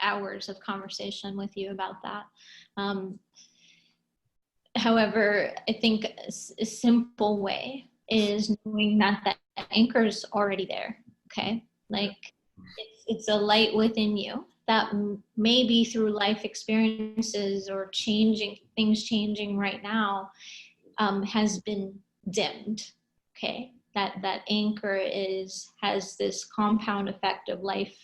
hours of conversation with you about that. However, I think a simple way is knowing that that anchor is already there. Okay, like it's a light within you that maybe through life experiences or things changing right now, has been dimmed. Okay, that anchor has this compound effect of life,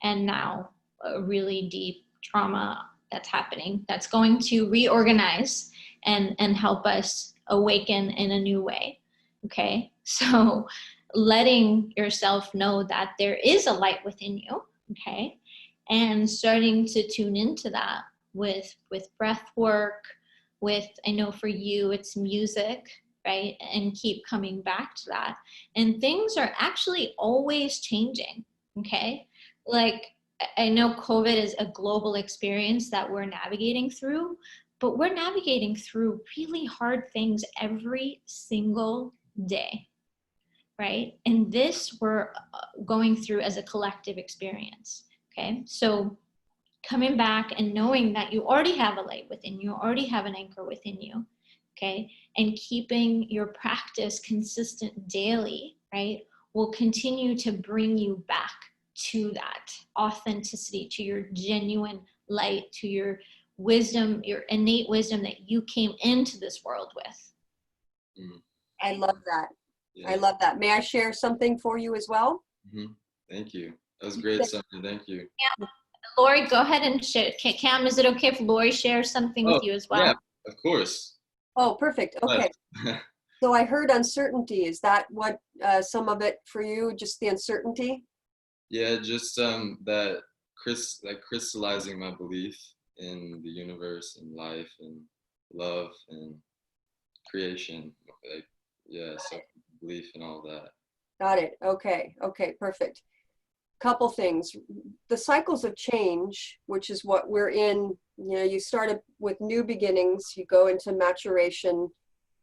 and now a really deep trauma that's happening, that's going to reorganize and help us awaken in a new way. Okay, so letting yourself know that there is a light within you, okay, and starting to tune into that with breath work, with, I know for you it's music, right, and keep coming back to that. And things are actually always changing. Okay, like I know COVID is a global experience that we're navigating through, but we're navigating through really hard things every single day, right? And this we're going through as a collective experience. Okay, so coming back and knowing that you already have a light within you, already have an anchor within you, okay, and keeping your practice consistent daily, right, will continue to bring you back to that authenticity, to your genuine light, to your wisdom, your innate wisdom that you came into this world with. I love that. Yeah. I love that. May I share something for you as well? Thank you. That was great, Soniyah. Thank you. Yeah. Lori, go ahead and share. Cam, is it okay if Lori shares something with you as well? Yeah, of course. Oh, perfect. Okay. So I heard uncertainty. Is that what some of it for you? Just the uncertainty? Yeah, just that crystallizing my belief in the universe and life and love and creation. Like, yeah, so belief and all that. Got it. Okay. Okay, perfect. Couple things. The cycles of change, which is what we're in, you know, you started with new beginnings, you go into maturation,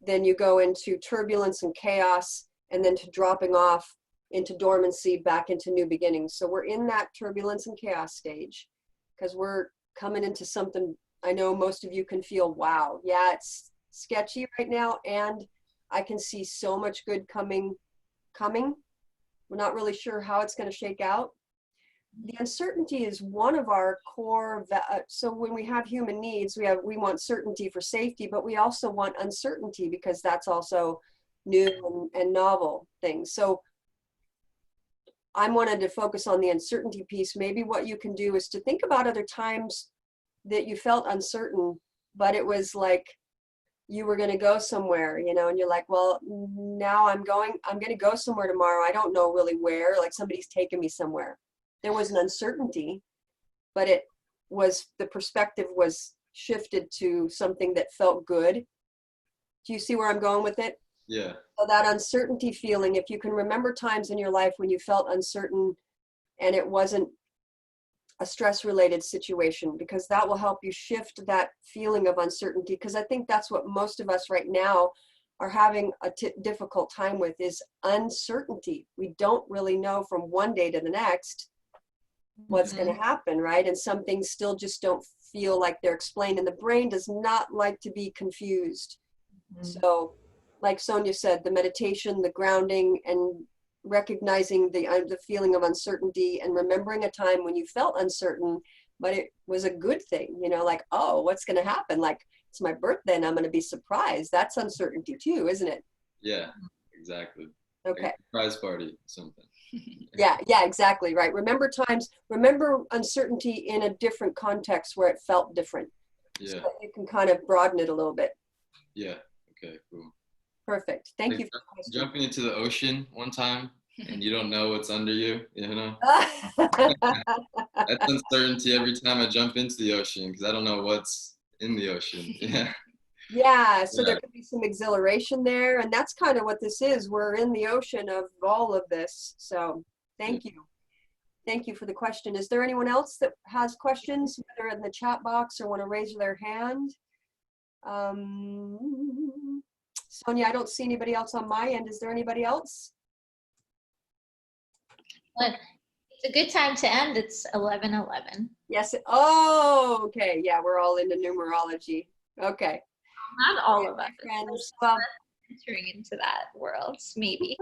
then you go into turbulence and chaos, and then to dropping off into dormancy, back into new beginnings. So we're in that turbulence and chaos stage because we're coming into something. I know most of you can feel, wow, yeah, it's sketchy right now, and I can see so much good coming. We're not really sure how it's going to shake out. The uncertainty is one of our core. So when we have human needs, we want certainty for safety, but we also want uncertainty because that's also new and novel things. So I wanted to focus on the uncertainty piece. Maybe what you can do is to think about other times that you felt uncertain, but it was like you were going to go somewhere, you know, and you're like, well, now I'm going to go somewhere tomorrow. I don't know really where, like somebody's taking me somewhere. There was an uncertainty, but the perspective was shifted to something that felt good. Do you see where I'm going with it? Yeah. So that uncertainty feeling, if you can remember times in your life when you felt uncertain and it wasn't a stress-related situation, because that will help you shift that feeling of uncertainty. Because I think that's what most of us right now are having a difficult time with, is uncertainty. We don't really know from one day to the next what's going to happen, right? And some things still just don't feel like they're explained, and the brain does not like to be confused. So like Soniyah said, the meditation, the grounding, and recognizing the feeling of uncertainty and remembering a time when you felt uncertain, but it was a good thing, you know, like, oh, what's going to happen? Like, it's my birthday and I'm going to be surprised. That's uncertainty too, isn't it? Yeah, exactly. Okay. Like a surprise party, something. Yeah, exactly. Right. Remember uncertainty in a different context where it felt different. Yeah. So you can kind of broaden it a little bit. Yeah. Okay, cool. Perfect. Thank Like you for the question. jumping into the ocean one time and you don't know what's under you, you know? That's uncertainty every time I jump into the ocean because I don't know what's in the ocean. Yeah. Yeah, so there could be some exhilaration there, and that's kind of what this is. We're in the ocean of all of this. So thank you. Thank you for the question. Is there anyone else that has questions, whether in the chat box or want to raise their hand? Soniyah, I don't see anybody else on my end. Is there anybody else? But it's a good time to end. It's 11:11. Yes. Oh, okay. Yeah, we're all into numerology. Okay. Not all of us. Friends. Well, entering into that world, maybe.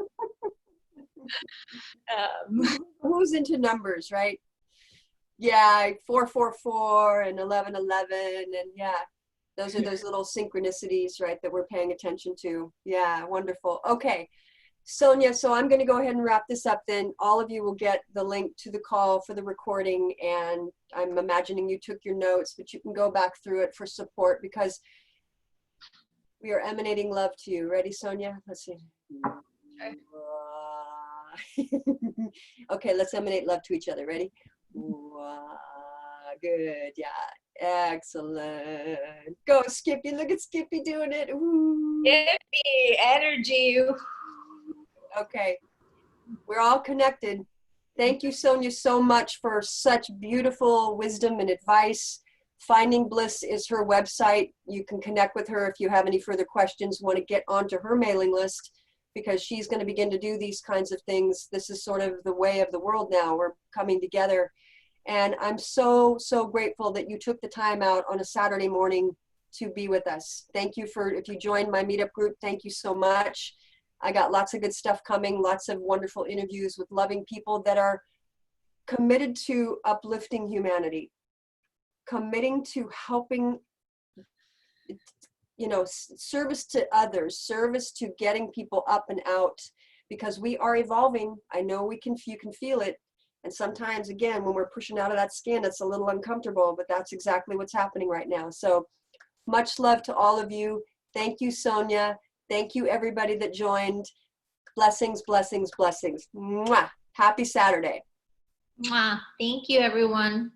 who's into numbers, right? Yeah, 444 and 1111, and yeah, those are those little synchronicities, right, that we're paying attention to. Yeah, wonderful. Okay, Soniyah, so I'm going to go ahead and wrap this up then. All of you will get the link to the call for the recording, and I'm imagining you took your notes, but you can go back through it for support because we are emanating love to you. Ready, Soniyah? Let's see. Okay, let's emanate love to each other. Ready? Good, yeah, excellent. Go, Skippy. Look at Skippy doing it. Ooh. Yippee, energy. Okay, we're all connected. Thank you, Soniyah, so much for such beautiful wisdom and advice. Finding Bliss is her website. You can connect with her if you have any further questions, want to get onto her mailing list, because she's going to begin to do these kinds of things. This is sort of the way of the world now. We're coming together. And I'm so, so grateful that you took the time out on a Saturday morning to be with us. Thank you for, if you joined my meetup group, thank you so much. I got lots of good stuff coming, lots of wonderful interviews with loving people that are committed to uplifting humanity, committing to helping, you know, service to others, service to getting people up and out, because we are evolving. I know you can feel it. And sometimes, again, when we're pushing out of that skin, it's a little uncomfortable, but that's exactly what's happening right now. So much love to all of you. Thank you, Soniyah. Thank you, everybody that joined. Blessings, blessings, blessings. Mwah. Happy Saturday. Mwah. Thank you, everyone.